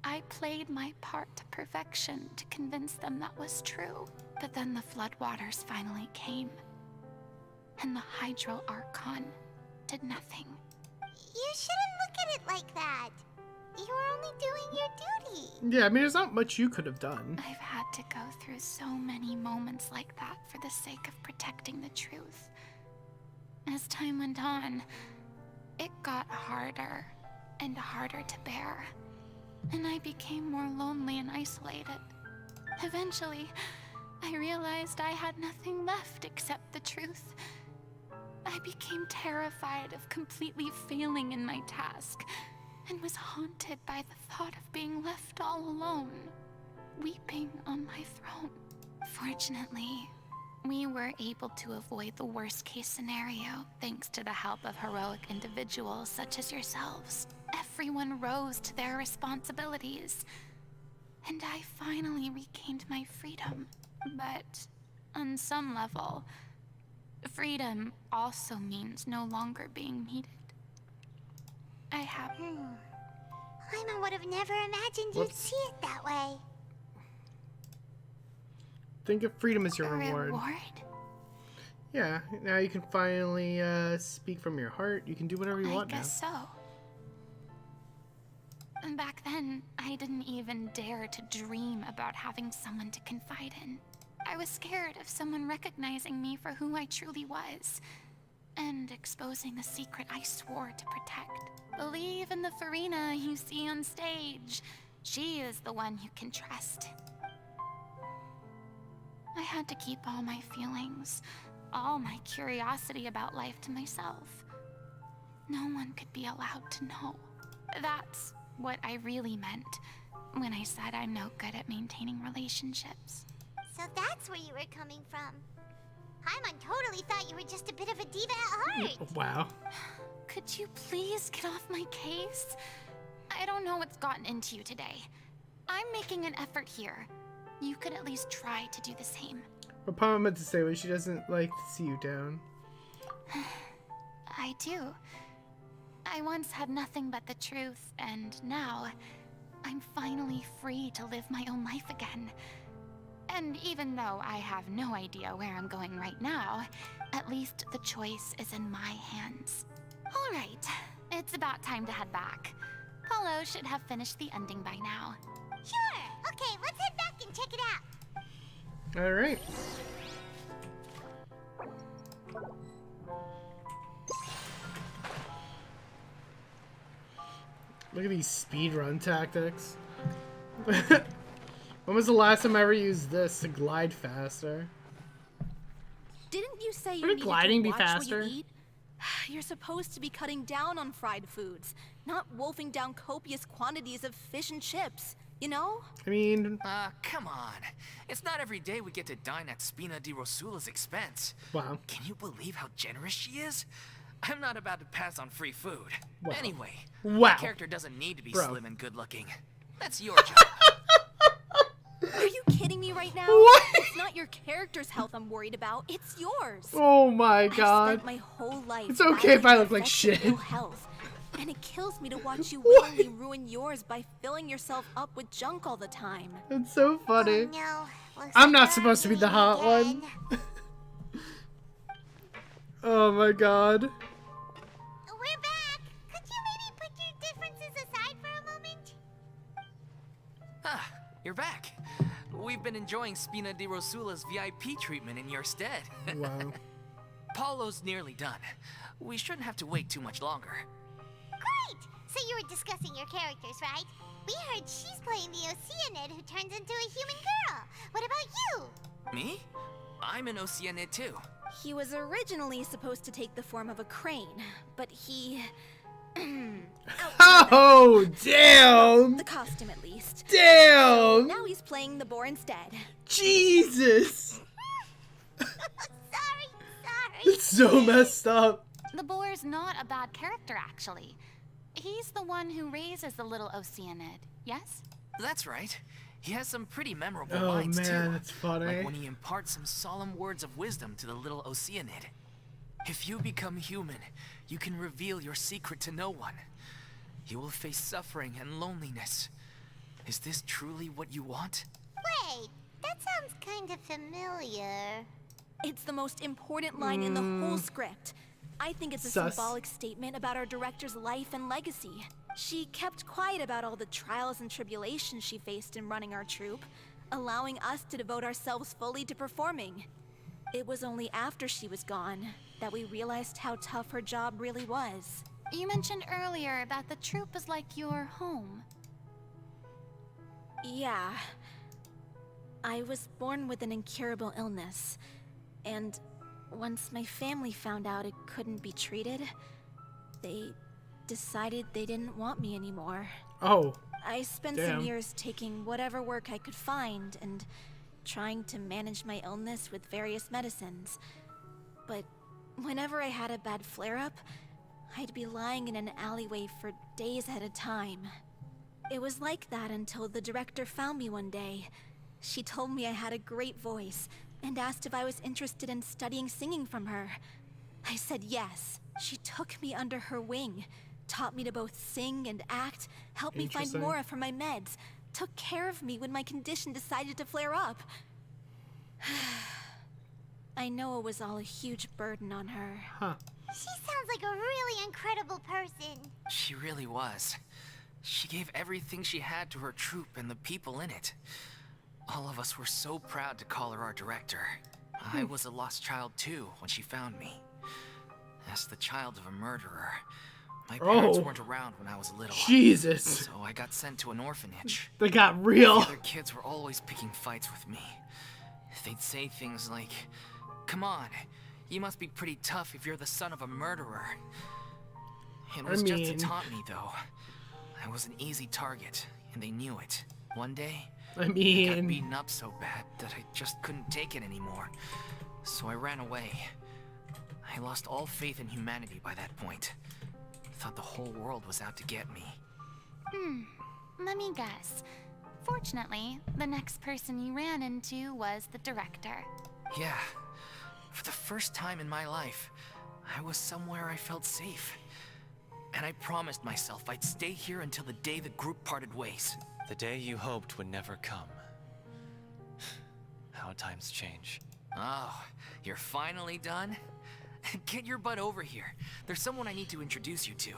I played my part to perfection to convince them that was true. But then the floodwaters finally came, and the Hydro Archon did nothing. You shouldn't look at it like that. You were only doing your duty. Yeah, I mean, there's not much you could have done. I've had to go through so many moments like that for the sake of protecting the truth. As time went on, it got harder and harder to bear, and I became more lonely and isolated. Eventually, I realized I had nothing left except the truth. I became terrified of completely failing in my task, and was haunted by the thought of being left all alone, weeping on my throne. Fortunately, we were able to avoid the worst-case scenario thanks to the help of heroic individuals such as yourselves. Everyone rose to their responsibilities, and I finally regained my freedom. But on some level, freedom also means no longer being needed. I have... Paimon would have never imagined you'd see it that way. Think of freedom as your a reward. reward? Yeah, now you can finally speak from your heart. You can do whatever you want I guess so. And back then, I didn't even dare to dream about having someone to confide in. I was scared of someone recognizing me for who I truly was, and exposing the secret I swore to protect. Believe in the Furina you see on stage. She is the one you can trust. I had to keep all my feelings, all my curiosity about life to myself. No one could be allowed to know. That's what I really meant when I said I'm no good at maintaining relationships. So that's where you were coming from. Paimon totally thought you were just a bit of a diva at heart. Wow. Could you please get off my case? I don't know what's gotten into you today. I'm making an effort here. You could at least try to do the same. What Paimon meant to say was she doesn't like to see you down. I do. I once had nothing but the truth, and now I'm finally free to live my own life again. And even though I have no idea where I'm going right now, at least the choice is in my hands. All right, it's about time to head back. Paulo should have finished the ending by now. Sure. Okay, let's head back and check it out. All right. Look at these speedrun tactics. When was the last time I ever used this to glide faster? Didn't you say you Wouldn't needed gliding to be watch faster? what you eat? You're supposed to be cutting down on fried foods, not wolfing down copious quantities of fish and chips, you know? I mean, Come on. It's not every day we get to dine at Spina di Rosula's expense. wow. Can you believe how generous she is? I'm not about to pass on free food. Wow. Anyway, Wow. my character doesn't need to be Bro. slim and good looking. That's your job. Are you kidding me right now? What? It's not your character's health I'm worried about, it's yours. Oh my I've god. spent my whole life It's okay if I battling look like effects of shit. ill health, and it kills me to watch you willingly ruin yours by filling yourself up with junk all the time. It's so funny. Oh, no. Looks I'm like not we're supposed to be the arguing hot one. again. Oh my god. We're back. Could you maybe put your differences aside for a moment? Ah, you're back. We've been enjoying Spina di Rosula's VIP treatment in your stead. Wow. Paulo's nearly done. We shouldn't have to wait too much longer. Great! So you were discussing your characters, right? We heard she's playing the Oceanid who turns into a human girl. What about you? Me? I'm an Oceanid too. He was originally supposed to take the form of a crane, but he... Oh, damn. the costume at least. Damn. Now he's playing the boar instead. Jesus. Sorry. It's so messed up. The boar's not a bad character, actually. He's the one who raises the little Oceanid, yes? That's right. He has some pretty memorable Oh lines man, too. that's funny. Like when he imparts some solemn words of wisdom to the little Oceanid. If you become human, you can reveal your secret to no one. You will face suffering and loneliness. Is this truly what you want? Wait, that sounds kind of familiar. It's the most important line in the whole script. I think it's a Sus. symbolic statement about our director's life and legacy. She kept quiet about all the trials and tribulations she faced in running our troupe, allowing us to devote ourselves fully to performing. It was only after she was gone that we realized how tough her job really was. You mentioned earlier that the troupe is like your home. Yeah. I was born with an incurable illness, and once my family found out it couldn't be treated, they decided they didn't want me anymore. Oh, I spent Damn. some years taking whatever work I could find and trying to manage my illness with various medicines. But whenever I had a bad flare-up, I'd be lying in an alleyway for days at a time. It was like that until the director found me one day. She told me I had a great voice and asked if I was interested in studying singing from her. I said yes. She took me under her wing, taught me to both sing and act, helped me find Interesting. Mora for my meds, took care of me when my condition decided to flare up. I know it was all a huge burden on her. huh. She sounds like a really incredible person. She really was. She gave everything she had to her troupe and the people in it. All of us were so proud to call her our director. I was a lost child too when she found me. As the child of a murderer, my parents Oh. weren't around when I was little. Jesus. So I got sent to an orphanage. They got real. The other kids were always picking fights with me. They'd say things like, "Come on, you must be pretty tough if you're the son of a murderer." It was just to mean- taunt me, though. I was an easy target, and they knew it. One day, I I got mean, beaten up so bad that I just couldn't take it anymore. So I ran away. I lost all faith in humanity by that point. Thought the whole world was out to get me. Let me guess. Fortunately, the next person you ran into was the director. Yeah. For the first time in my life, I was somewhere I felt safe. And I promised myself I'd stay here until the day the group parted ways. The day you hoped would never come. How times change. Oh, you're finally done? Get your butt over here. There's someone I need to introduce you to.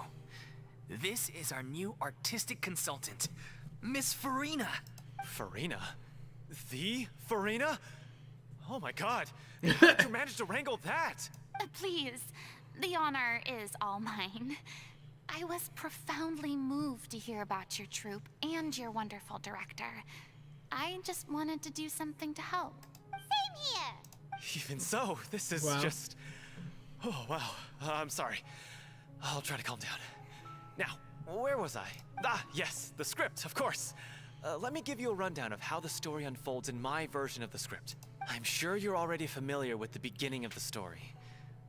This is our new artistic consultant, Miss Furina. Furina? The Furina? Oh my god! How did you manage to wrangle that? Please, the honor is all mine. I was profoundly moved to hear about your troupe and your wonderful director. I just wanted to do something to help. Same here. Even so, this is Wow. just... Oh, wow. I'm sorry. I'll try to calm down. Now, where was I? Ah, yes, the script, of course. Let me give you a rundown of how the story unfolds in my version of the script. I'm sure you're already familiar with the beginning of the story.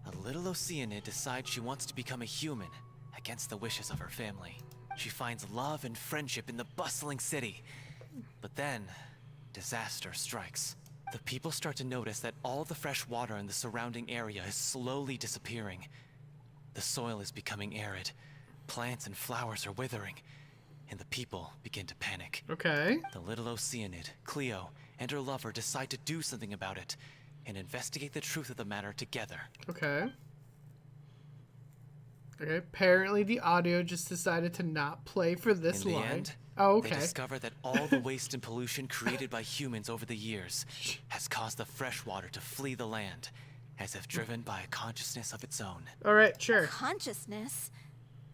A little Oceanid decides she wants to become a human, against the wishes of her family. She finds love and friendship in the bustling city. But then, disaster strikes. The people start to notice that all the fresh water in the surrounding area is slowly disappearing. The soil is becoming arid, plants and flowers are withering, and the people begin to panic. Okay. The little Oceanid, Cleo, and her lover decide to do something about it and investigate the truth of the matter together. Okay. Okay. Apparently the audio just decided to not play for this In the line. end, Oh, they okay. discover that all the waste and pollution created by humans over the years has caused the fresh water to flee the land, as if driven by a consciousness of its own. All right, sure. Consciousness?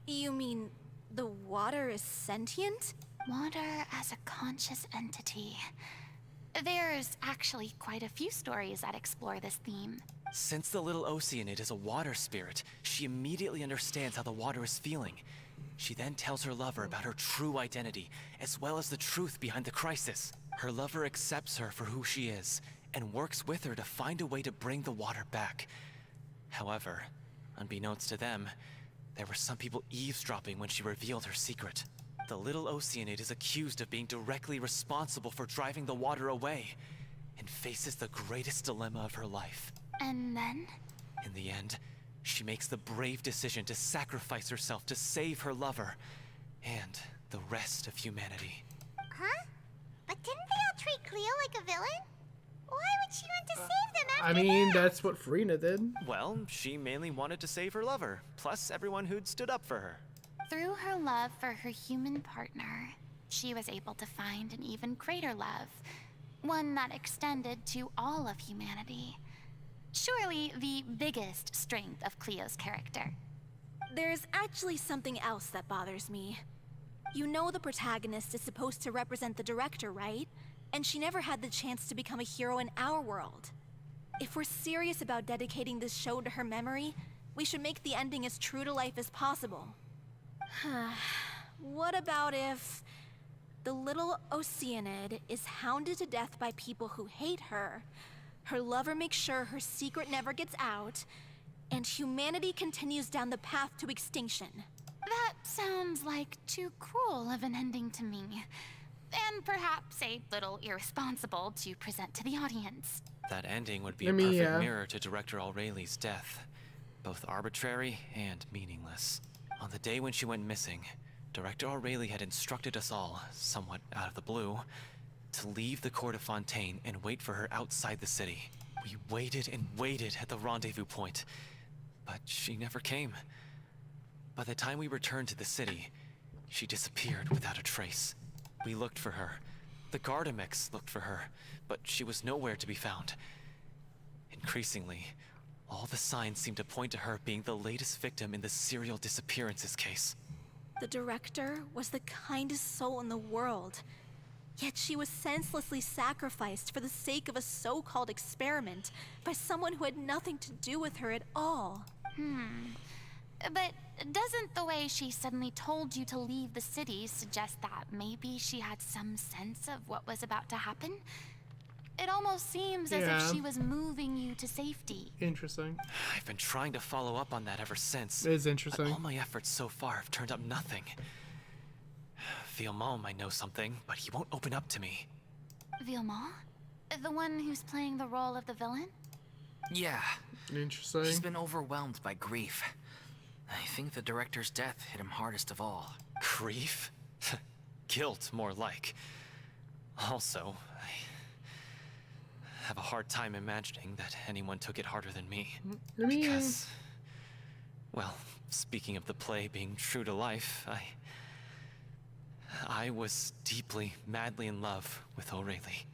You mean the water is sentient? Water as a conscious entity. There's actually quite a few stories that explore this theme. Since the little Oceanid is a water spirit, she immediately understands how the water is feeling. She then tells her lover about her true identity, as well as the truth behind the crisis. Her lover accepts her for who she is, and works with her to find a way to bring the water back. However, unbeknownst to them, there were some people eavesdropping when she revealed her secret. The little Oceanid is accused of being directly responsible for driving the water away, and faces the greatest dilemma of her life. And then? In the end, she makes the brave decision to sacrifice herself to save her lover and the rest of humanity. Huh? But didn't they all treat Cleo like a villain? Why would she want to save them after I mean, that? that's what Furina did. Well, she mainly wanted to save her lover, plus everyone who'd stood up for her. Through her love for her human partner, she was able to find an even greater love, one that extended to all of humanity. Surely the biggest strength of Cleo's character. There's actually something else that bothers me. You know the protagonist is supposed to represent the director, right? And she never had the chance to become a hero in our world. If we're serious about dedicating this show to her memory, we should make the ending as true to life as possible. What about if the little Oceanid is hounded to death by people who hate her, her lover makes sure her secret never gets out, and humanity continues down the path to extinction? That sounds like too cruel of an ending to me. And perhaps a little irresponsible to present to the audience. That ending would be I a mean, perfect yeah. mirror to Director Aureli's death, both arbitrary and meaningless. On the day when she went missing, Director Aureli had instructed us all, somewhat out of the blue, to leave the court of Fontaine and wait for her outside the city. We waited and waited at the rendezvous point, but she never came. By the time we returned to the city, she disappeared without a trace. We looked for her. The Gardamex looked for her, but she was nowhere to be found. Increasingly, all the signs seemed to point to her being the latest victim in the serial disappearances case. The director was the kindest soul in the world, yet she was senselessly sacrificed for the sake of a so-called experiment by someone who had nothing to do with her at all. But doesn't the way she suddenly told you to leave the city suggest that maybe she had some sense of what was about to happen? It almost seems as Yeah. if she was moving you to safety. Interesting. I've been trying to follow up on that ever since. It is But interesting. all my efforts so far have turned up nothing. Villemont might know something, but he won't open up to me. Villemont? The one who's playing the role of the villain? Yeah, Interesting. he's been overwhelmed by grief. I think the director's death hit him hardest of all. Grief? Guilt, more like. Also, I have a hard time imagining that anyone took it harder than me. I mean, Because, well, speaking of the play being true to life, I was deeply, madly in love with Aureli.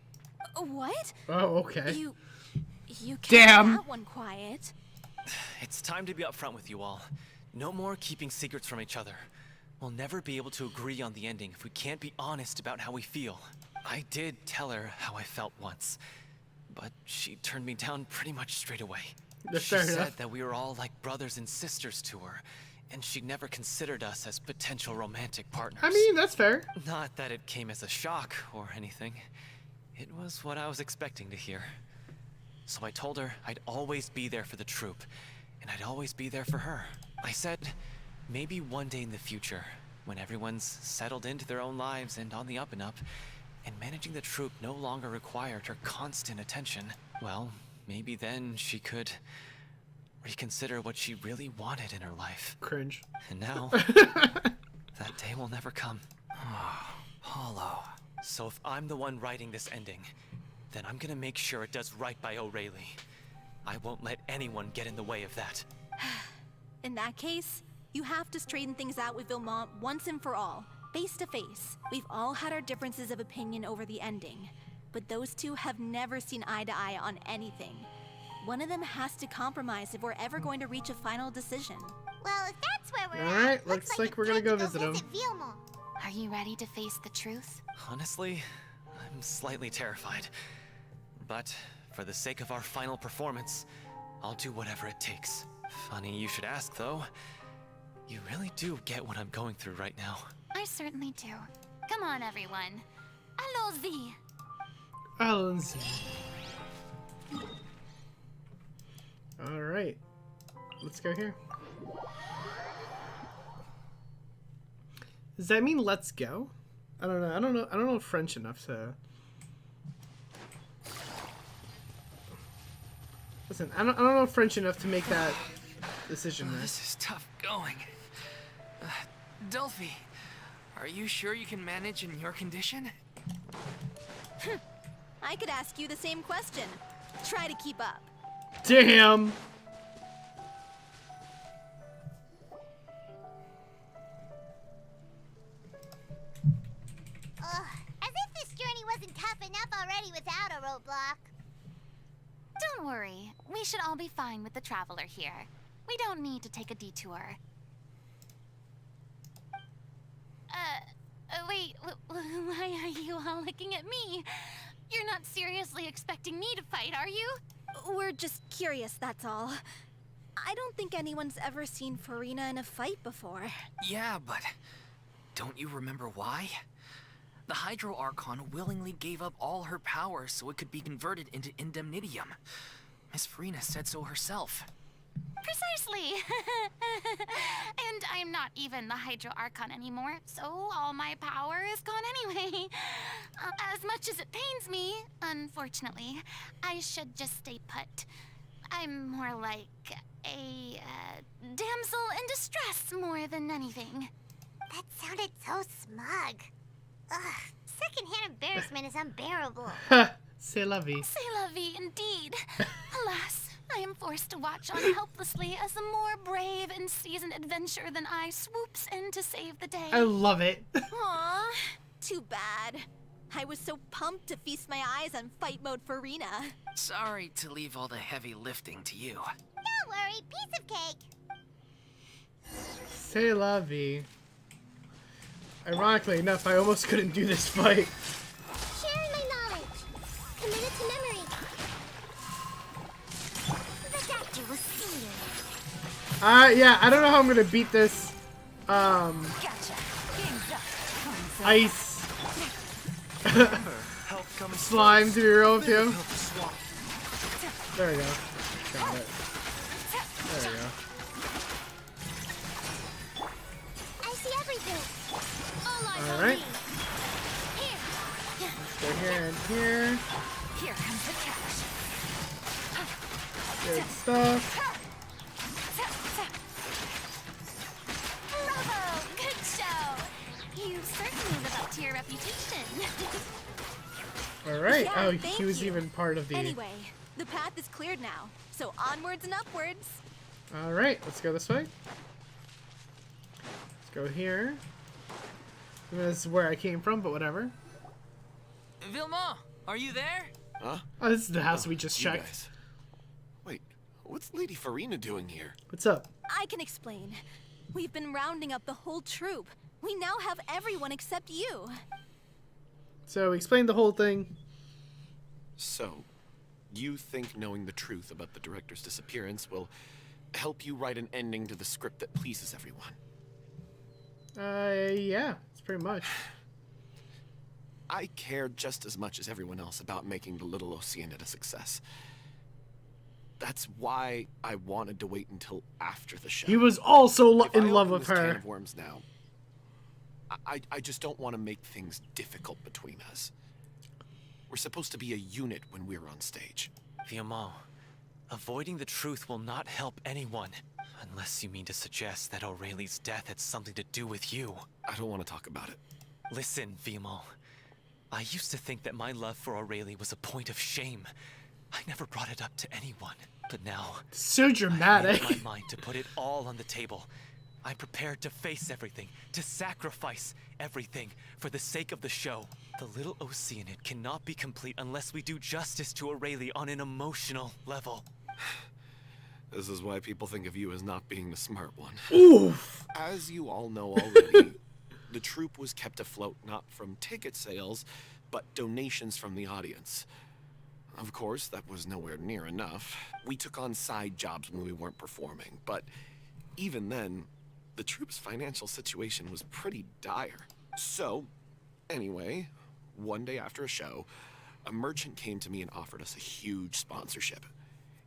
What? oh, okay. You kept Damn. that one quiet. It's time to be upfront with you all. No more keeping secrets from each other. We'll never be able to agree on the ending if we can't be honest about how we feel. I did tell her how I felt once, but she turned me down pretty much straight away. She said that we were all like brothers and sisters to her, and she'd never considered us as potential romantic partners. I mean, that's fair. Not that it came as a shock or anything. It was what I was expecting to hear. So I told her I'd always be there for the troupe, and I'd always be there for her. I said, maybe one day in the future, when everyone's settled into their own lives and on the up and up, and managing the troupe no longer required her constant attention, well, maybe then she could reconsider what she really wanted in her life. Cringe. And now, that day will never come. Paulo. So if I'm the one writing this ending, then I'm gonna make sure it does right by O'Reilly. I won't let anyone get in the way of that. In that case, you have to straighten things out with Vilmont once and for all, face to face. We've all had our differences of opinion over the ending, but those two have never seen eye to eye on anything. One of them has to compromise if we're ever going to reach a final decision. Well, if that's where we're All at, right, looks like it's we're gonna time go visit him. Vilmont. Are you ready to face the truth? Honestly, I'm slightly terrified. But for the sake of our final performance, I'll do whatever it takes. Funny you should ask, though. You really do get what I'm going through right now. I certainly do. Come on, everyone. Allons-y. Allons. All right, let's go here. Does that mean let's go? I don't know. I don't know French enough to. Listen, I don't know French enough to make that decision. There. This is tough going. Delphi, are you sure you can manage in your condition? I could ask you the same question. Try to keep up. Damn. As if this journey wasn't tough enough already without a roadblock. Don't worry. We should all be fine with the traveler here. We don't need to take a detour. Wait, why are you all looking at me? You're not seriously expecting me to fight, are you? We're just curious, that's all. I don't think anyone's ever seen Furina in a fight before. Yeah, but don't you remember why? The Hydro Archon willingly gave up all her power so it could be converted into Indemnitium. Miss Furina said so herself. Precisely! And I'm not even the Hydro Archon anymore, so all my power is gone anyway. As much as it pains me, unfortunately, I should just stay put. I'm more like a damsel in distress more than anything. That sounded so smug. Ugh, secondhand embarrassment is unbearable. C'est la vie. C'est la vie indeed. Alas, I am forced to watch on helplessly as a more brave and seasoned adventurer than I swoops in to save the day. I love it. Aw, too bad. I was so pumped to feast my eyes on fight mode Furina. Sorry to leave all the heavy lifting to you. Don't worry, piece of cake. C'est la vie. Ironically enough, I almost couldn't do this fight. Sharing my knowledge. Committed to memory. The doctor was seated. Yeah, I don't know how I'm gonna beat this. Ice. Slime to be real with you. There we go. Got it. There we go. I see everything. Alright. Go here and here. Here comes the cash. Good stuff. Bravo! Good show! You certainly live up to your reputation. Alright. Yeah, Oh, thank he was you. even part of the... Anyway, the path is cleared now, so onwards and upwards. Alright, let's go this way. Let's go here. This is where I came from, but whatever. Vilma, are you there? Huh? Oh, this is the house we just You checked. guys. Wait, what's Lady Furina doing here? What's up? I can explain. We've been rounding up the whole troupe. We now have everyone except you. So explain the whole thing. So, you think knowing the truth about the director's disappearance will help you write an ending to the script that pleases everyone? Yeah, it's pretty much. I care just as much as everyone else about making the little Oceanid a success. That's why I wanted to wait until after the show. He was also If I in love open with this can her. of worms now, I just don't want to make things difficult between us. We're supposed to be a unit when we're on stage. Viamont, avoiding the truth will not help anyone. Unless you mean to suggest that Aurelie's death had something to do with you. I don't want to talk about it. Listen, Viamont. I used to think that my love for Aurelie was a point of shame. I never brought it up to anyone. But now, So I dramatic. made up my mind to put it all on the table. I'm prepared to face everything, to sacrifice everything for the sake of the show. The little Oceanid cannot be complete unless we do justice to Aurelie on an emotional level. This is why people think of you as not being the smart one. Oof. As you all know already, the troupe was kept afloat not from ticket sales, but donations from the audience. Of course, that was nowhere near enough. We took on side jobs when we weren't performing, but even then, the troupe's financial situation was pretty dire. So, anyway, one day after a show, a merchant came to me and offered us a huge sponsorship.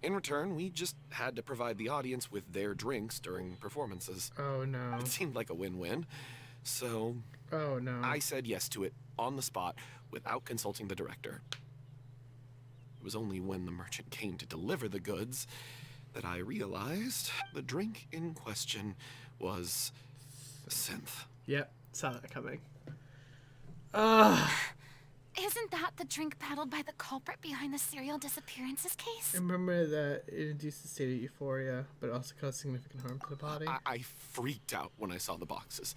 In return, we just had to provide the audience with their drinks during performances. Oh no. It seemed like a win-win, so Oh no. I said yes to it on the spot without consulting the director. It was only when the merchant came to deliver the goods that I realized the drink in question was synth. Yep, saw that coming. Isn't that the drink peddled by the culprit behind the serial disappearances case? Remember that it induced a state of euphoria, but also caused significant harm to the body? I freaked out when I saw the boxes.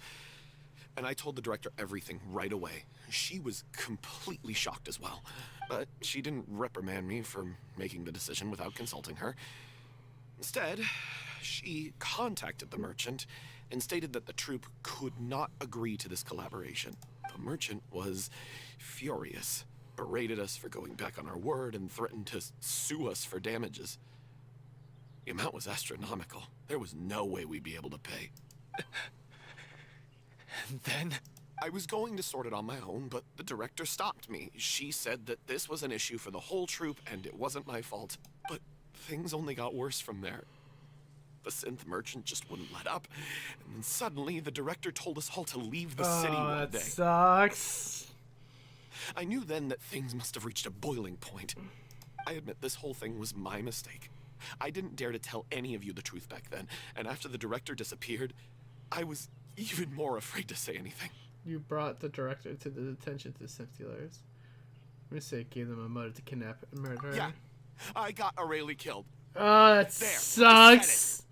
And I told the director everything right away. She was completely shocked as well. But she didn't reprimand me for making the decision without consulting her. Instead, she contacted the merchant and stated that the troupe could not agree to this collaboration. The merchant was furious, berated us for going back on our word, and threatened to sue us for damages. The amount was astronomical. There was no way we'd be able to pay. And then? I was going to sort it on my own, but the director stopped me. She said that this was an issue for the whole troupe and it wasn't my fault. But things only got worse from there. The synth merchant just wouldn't let up, and then suddenly the director told us all to leave the city one that day. sucks. I knew then that things must have reached a boiling point. I admit this whole thing was my mistake. I didn't dare to tell any of you the truth back then, and after the director disappeared, I was even more afraid to say anything. You brought the director to the attention to the synth dealers. Mistake gave them a motive to kidnap and murder her. Yeah, I got Aurelie killed. Oh, that There, I sucks.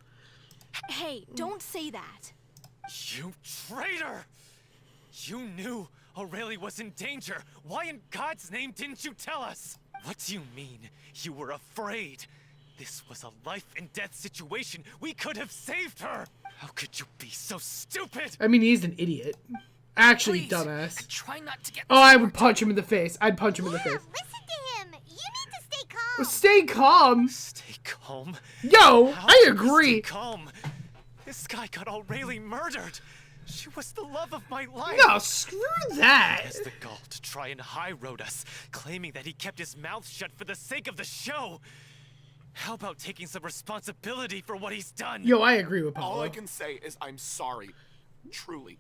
Hey, don't say that. You traitor! You knew Aurelie was in danger. Why in God's name didn't you tell us? What do you mean? You were afraid? This was a life and death situation. We could have saved her. How could you be so stupid? I mean, he's an idiot. Actually, Please, dumbass. try not to get. Oh, I would punch him in the face. I'd punch him in the Yeah, face. listen to him. You need to stay calm. Stay calm. Stay calm. Yo, How I can you agree. Stay calm. This guy got Aurelie murdered. She was the love of my life. No, screw that. Has the gall to try and high-road us, claiming that he kept his mouth shut for the sake of the show. How about taking some responsibility for what he's done? Yo, I agree with All Paulo. I can say is I'm sorry. Truly.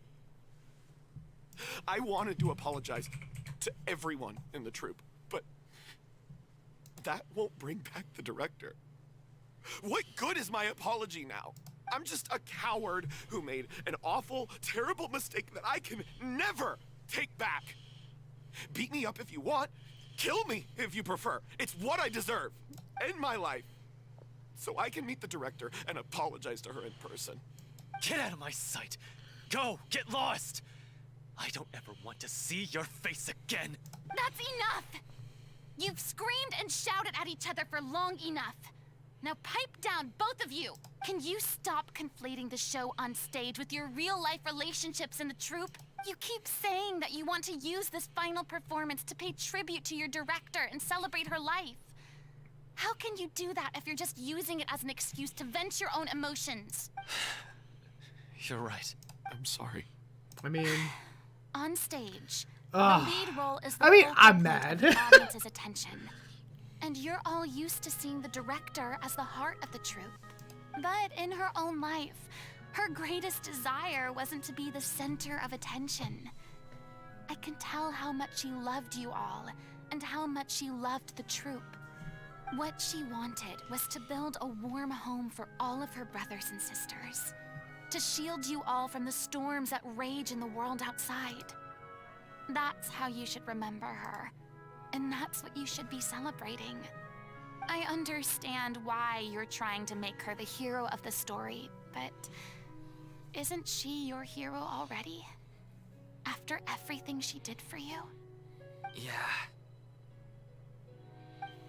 I wanted to apologize to everyone in the troupe, but that won't bring back the director. What good is my apology now? I'm just a coward who made an awful, terrible mistake that I can never take back. Beat me up if you want. Kill me if you prefer. It's what I deserve. End my life. So I can meet the director and apologize to her in person. Get out of my sight. Go, get lost. I don't ever want to see your face again. That's enough! You've screamed and shouted at each other for long enough. Now pipe down, both of you! Can you stop conflating the show on stage with your real-life relationships in the troupe? You keep saying that you want to use this final performance to pay tribute to your director and celebrate her life. How can you do that if you're just using it as an excuse to vent your own emotions? You're right. I'm sorry. I mean, On stage, Ugh. the lead role is the I mean, focal I'm point mad. of the audience's attention. And you're all used to seeing the director as the heart of the troupe. But in her own life, her greatest desire wasn't to be the center of attention. I can tell how much she loved you all, and how much she loved the troupe. What she wanted was to build a warm home for all of her brothers and sisters. To shield you all from the storms that rage in the world outside. That's how you should remember her. And that's what you should be celebrating. I understand why you're trying to make her the hero of the story, but isn't she your hero already? After everything she did for you? Yeah.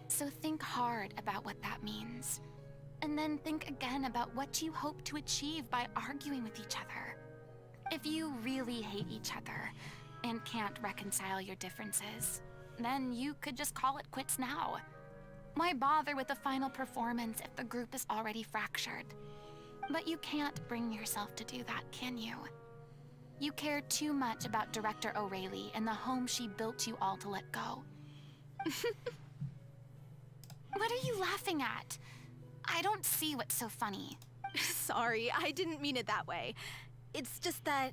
So think hard about what that means. And then think again about what you hope to achieve by arguing with each other. If you really hate each other and can't reconcile your differences, then you could just call it quits now. Why bother with the final performance if the group is already fractured? But you can't bring yourself to do that, can you? You care too much about Director O'Reilly and the home she built you all to let go. What are you laughing at? I don't see what's so funny. Sorry, I didn't mean it that way. It's just that,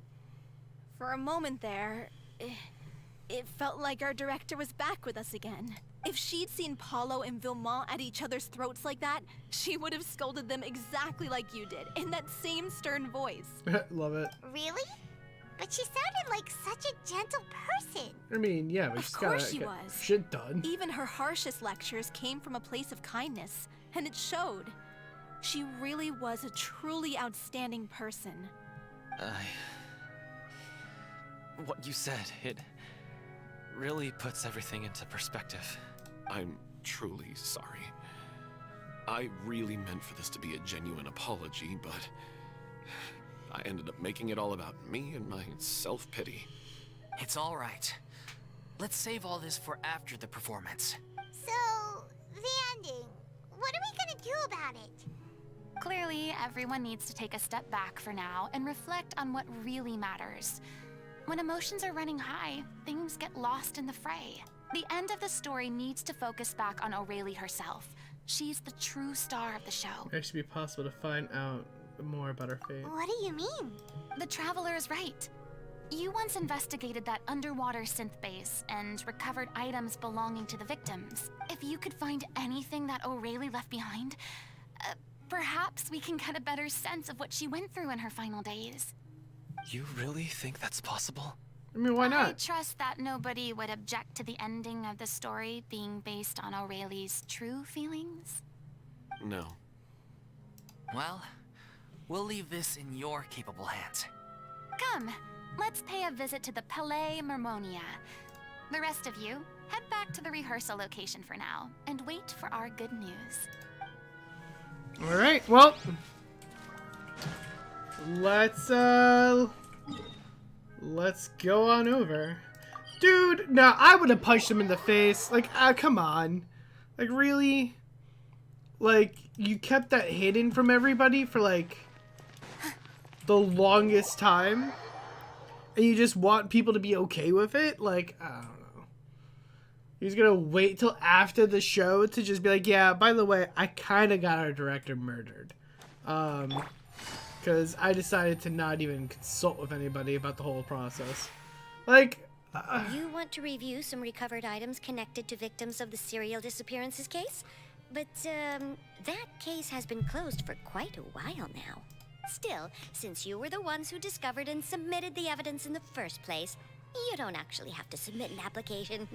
for a moment there, it felt like our director was back with us again. If she'd seen Paulo and Vilmont at each other's throats like that, she would have scolded them exactly like you did, in that same stern voice. love it. Really? But she sounded like such a gentle person. I mean, yeah, but Of she's gotta course she get was. shit done. Even her harshest lectures came from a place of kindness, and it showed. She really was a truly outstanding person. What you said, it really puts everything into perspective. I'm truly sorry. I really meant for this to be a genuine apology, but I ended up making it all about me and my self-pity. It's all right. Let's save all this for after the performance. So, the ending. What are we gonna do about it? Clearly, everyone needs to take a step back for now and reflect on what really matters. When emotions are running high, things get lost in the fray. The end of the story needs to focus back on O'Reilly herself. She's the true star of the show. It'd actually be possible to find out more about her fate. What do you mean? The Traveler is right. You once investigated that underwater synth base and recovered items belonging to the victims. If you could find anything that O'Reilly left behind, perhaps we can get a better sense of what she went through in her final days. You really think that's possible? I mean, why I not? trust that nobody would object to the ending of the story being based on O'Reilly's true feelings. No. Well, we'll leave this in your capable hands. Come, let's pay a visit to the Palais Mermonia. The rest of you, head back to the rehearsal location for now, and wait for our good news. All right, well, let's go on over. Dude, no, I would have punched him in the face. Like, come on. Like, really? Like, you kept that hidden from everybody for, like, the longest time? And you just want people to be okay with it? Like, I don't know. He's gonna wait till after the show to just be like, yeah, by the way, I kind of got our director murdered. Because I decided to not even consult with anybody about the whole process. Like, You want to review some recovered items connected to victims of the serial disappearances case? But, that case has been closed for quite a while now. Still, since you were the ones who discovered and submitted the evidence in the first place, you don't actually have to submit an application.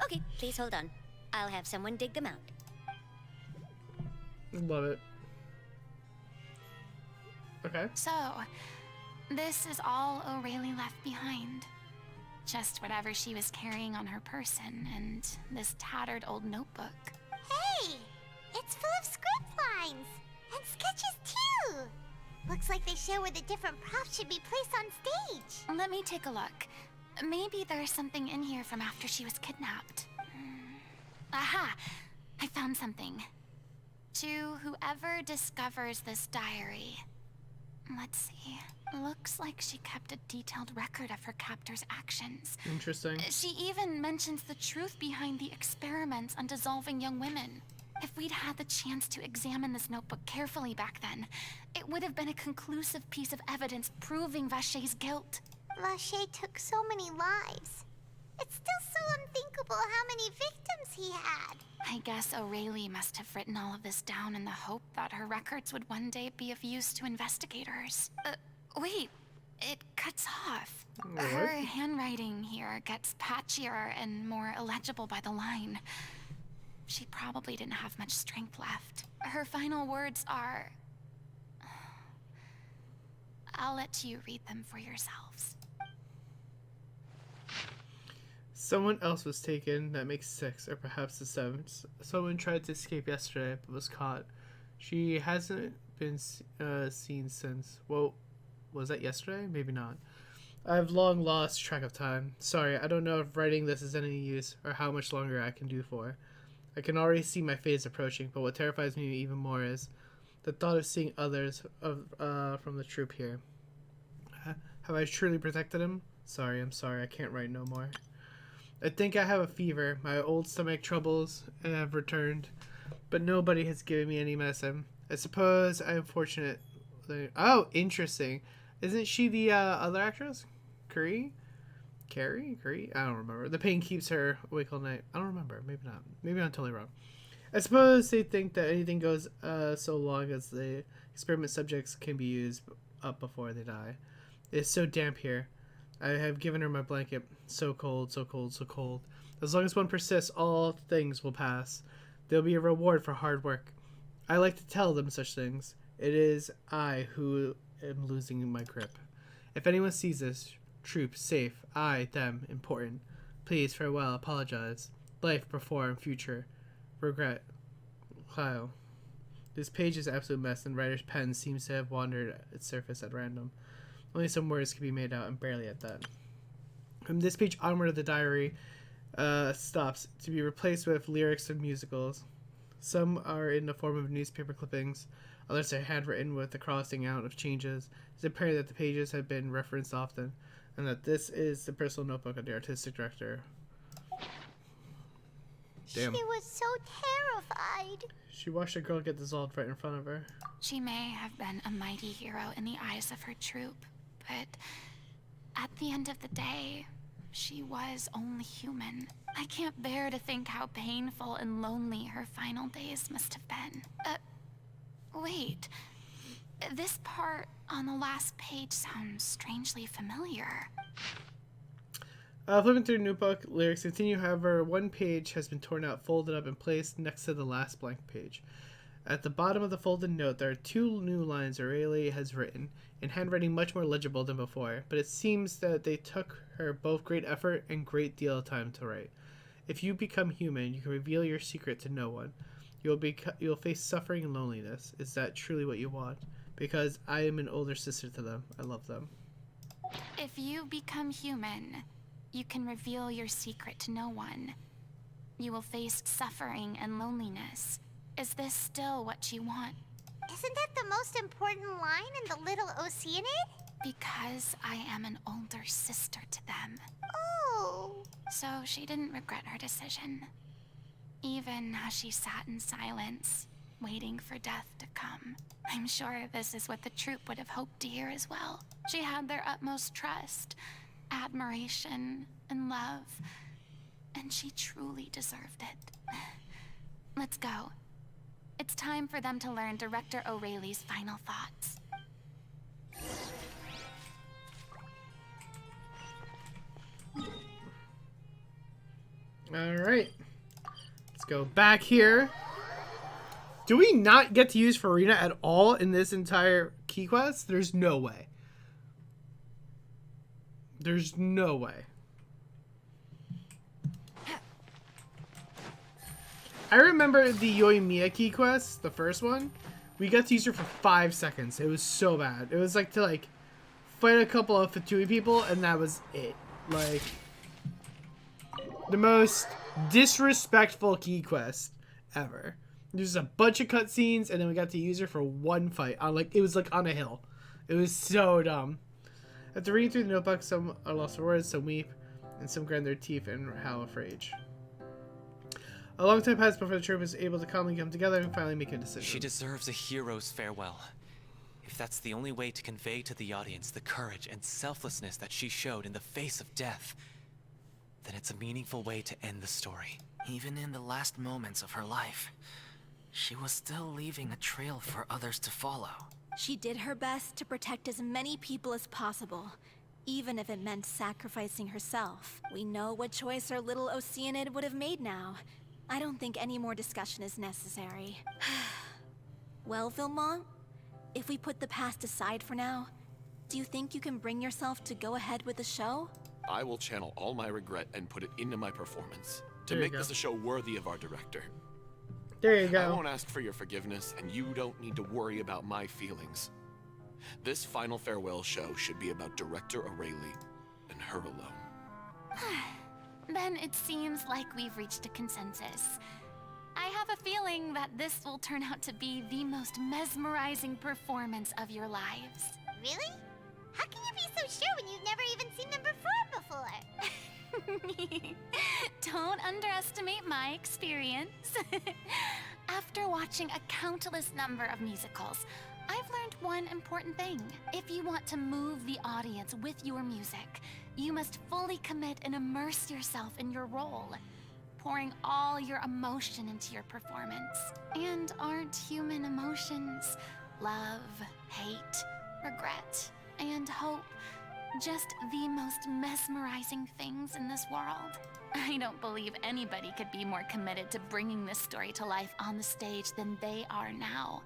Okay, please hold on. I'll have someone dig them out. love it. Okay. So, this is all O'Reilly left behind. Just whatever she was carrying on her person and this tattered old notebook. Hey! It's full of script lines. And sketches, too. Looks like they show where the different props should be placed on stage. Let me take a look. Maybe there's something in here from after she was kidnapped. Aha! I found something. To whoever discovers this diary. Let's see. Looks like she kept a detailed record of her captor's actions. Interesting. She even mentions the truth behind the experiments on dissolving young women. If we'd had the chance to examine this notebook carefully back then, it would have been a conclusive piece of evidence proving Vacher's guilt. Vacher took so many lives. It's still so unthinkable how many victims he had. I guess Aurelie must have written all of this down in the hope that her records would one day be of use to investigators. Wait, it cuts off. What? Her handwriting here gets patchier and more illegible by the line. She probably didn't have much strength left. Her final words are... I'll let you read them for yourselves. Someone else was taken. That makes 6, or perhaps the 7th. Someone tried to escape yesterday, but was caught. She hasn't been seen since. Well, was that yesterday? Maybe not. I've long lost track of time. Sorry, I don't know if writing this is any use, or how much longer I can do for. I can already see my fate approaching, but what terrifies me even more is the thought of seeing others from the troop here. Have I truly protected him? Sorry, I'm sorry. I can't write no more. I think I have a fever. My old stomach troubles have returned, but nobody has given me any medicine. I suppose I am fortunate. Oh, interesting. Isn't she the other actress? Carrie? I don't remember. The pain keeps her awake all night. I don't remember. Maybe not. Maybe I'm totally wrong. I suppose they think that anything goes so long as the experiment subjects can be used up before they die. It's so damp here. I have given her my blanket. So cold, so cold, so cold. As long as one persists, all things will pass. There'll be a reward for hard work. I like to tell them such things. It is I who am losing my grip. If anyone sees this, troop, safe, I, them, important. Please, farewell, apologize. Life, perform, future. Regret. Kyle. This page is an absolute mess, and writer's pen seems to have wandered its surface at random. Only some words can be made out, and barely at that. From this page onward, the diary stops, to be replaced with lyrics of musicals. Some are in the form of newspaper clippings, others are handwritten with the crossing out of changes. It's apparent that the pages have been referenced often, and that this is the personal notebook of the artistic director. Damn. She was so terrified. She watched a girl get dissolved right in front of her. She may have been a mighty hero in the eyes of her troop, but at the end of the day, she was only human. I can't bear to think how painful and lonely her final days must have been. Wait. This part on the last page sounds strangely familiar. Flipping through notebook, lyrics continue. However, one page has been torn out, folded up, and placed next to the last blank page. At the bottom of the folded note, there are 2 new lines Aurelie has written, in handwriting much more legible than before, but it seems that they took her both great effort and great deal of time to write. If you become human, you can reveal your secret to no one. You'll face suffering and loneliness. Is that truly what you want? Because I am an older sister to them. I love them. If you become human, you can reveal your secret to no one. You will face suffering and loneliness. Is this still what you want? Isn't that the most important line in the little Oceanid? Because I am an older sister to them. Oh. So she didn't regret her decision. Even as she sat in silence, waiting for death to come. I'm sure this is what the troop would have hoped to hear as well. She had their utmost trust, admiration, and love. And she truly deserved it. Let's go. It's time for them to learn Director Aurelie's final thoughts. Alright. Let's go back here. Do we not get to use Furina at all in this entire key quest? There's no way. There's no way. I remember the Yoimiya key quest, the first one. We got to use her for 5 seconds. It was so bad. It was like to like fight a couple of Fatui people, and that was it. Like the most disrespectful key quest ever. There's a bunch of cutscenes, and then we got to use her for one fight. On like it was like on a hill. It was so dumb. After reading through the notebook, some are lost for words, some weep, and some grind their teeth and howl of rage. A long time passed before the troop was able to calmly come together and finally make a decision. She deserves a hero's farewell. If that's the only way to convey to the audience the courage and selflessness that she showed in the face of death, then it's a meaningful way to end the story. Even in the last moments of her life, she was still leaving a trail for others to follow. She did her best to protect as many people as possible, even if it meant sacrificing herself. We know what choice our little Oceanid would have made now. I don't think any more discussion is necessary. Well, Vilmont, if we put the past aside for now, do you think you can bring yourself to go ahead with the show? I will channel all my regret and put it into my performance to There you make go. this a show worthy of our director. There you I go. won't ask for your forgiveness, and you don't need to worry about my feelings. This final farewell show should be about Director Aurelie and her alone. Then it seems like we've reached a consensus. I have a feeling that this will turn out to be the most mesmerizing performance of your lives. Really? How can you be so sure when you've never even seen them perform before? Don't underestimate my experience. After watching a countless number of musicals, I've learned one important thing. If you want to move the audience with your music, you must fully commit and immerse yourself in your role, pouring all your emotion into your performance. And aren't human emotions love, hate, regret, and hope just the most mesmerizing things in this world? I don't believe anybody could be more committed to bringing this story to life on the stage than they are now.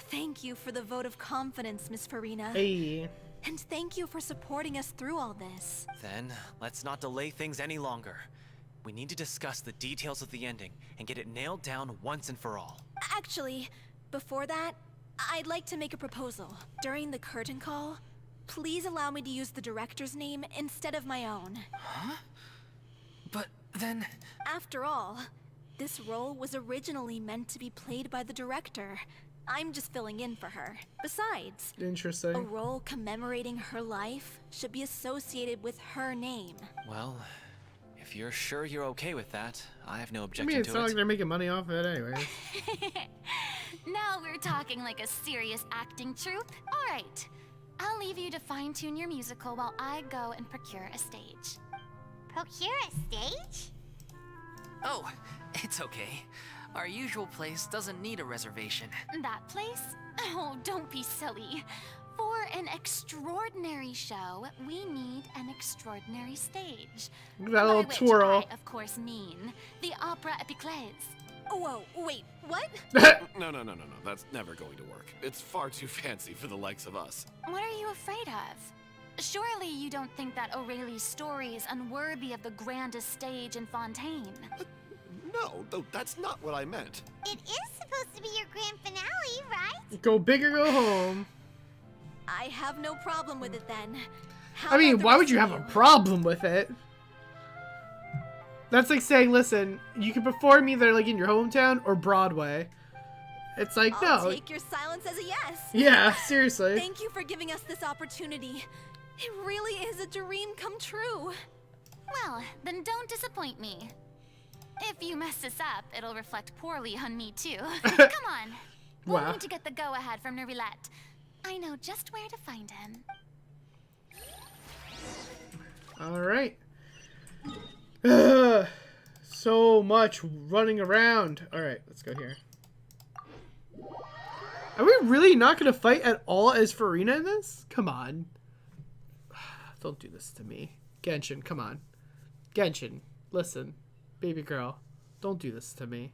Thank you for the vote of confidence, Miss Furina. Hey. And thank you for supporting us through all this. Then, let's not delay things any longer. We need to discuss the details of the ending and get it nailed down once and for all. Actually, before that, I'd like to make a proposal. During the curtain call, please allow me to use the director's name instead of my own. Huh? But then... After all, this role was originally meant to be played by the director. I'm just filling in for her. Besides, a Interesting. role commemorating her life should be associated with her name. Well, if you're sure you're okay with that, I have no I objection mean, it's to not it. like they're making money off of it anyway. Now we're talking like a serious acting troupe. All right, I'll leave you to fine-tune your musical while I go and procure a stage. Procure a stage? Oh, it's okay. Our usual place doesn't need a reservation. That place? Oh, don't be silly. For an extraordinary show, we need an extraordinary stage. Look at that By little which twirl. I, of course, mean the Opera Epiclese. Whoa, wait, what? No. That's never going to work. It's far too fancy for the likes of us. What are you afraid of? Surely you don't think that Aurelie's story is unworthy of the grandest stage in Fontaine. No, that's not what I meant. It is supposed to be your grand finale, right? Go big or go home. I have no problem with it then. How I mean, about the why would rest you of have a problem with it? That's like saying, listen, you can perform either like in your hometown or Broadway. It's like, I'll no. take your silence as a yes. Yeah, seriously. Thank you for giving us this opportunity. It really is a dream come true. Well, then don't disappoint me. If you mess this up, it'll reflect poorly on me too. Come on. We'll Wow. need to get the go-ahead from Nerulette. I know just where to find him. All right. So much running around. All right, let's go here. Are we really not going to fight at all as Furina in this? Come on. Don't do this to me. Genshin, come on. Genshin, listen. Baby girl, don't do this to me.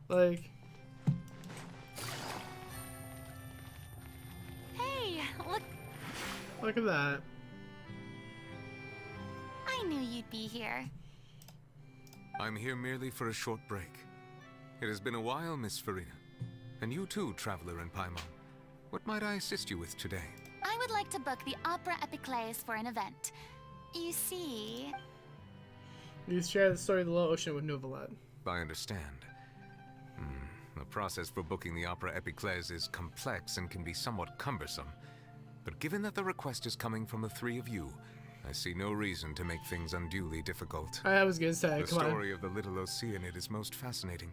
Like... Hey, look, Look at that. I knew you'd be here. I'm here merely for a short break. It has been a while, Miss Furina. And you too, traveler in Paimon. What might I assist you with today? I would like to book the Opera Epiclese for an event. You see... You share the story of the Little Ocean with Novelet. I understand. The process for booking the Opera Epiclese is complex and can be somewhat cumbersome. But given that the request is coming from the three of you, I see no reason to make things unduly difficult. I was gonna say, The story of the little Oceanid is most fascinating.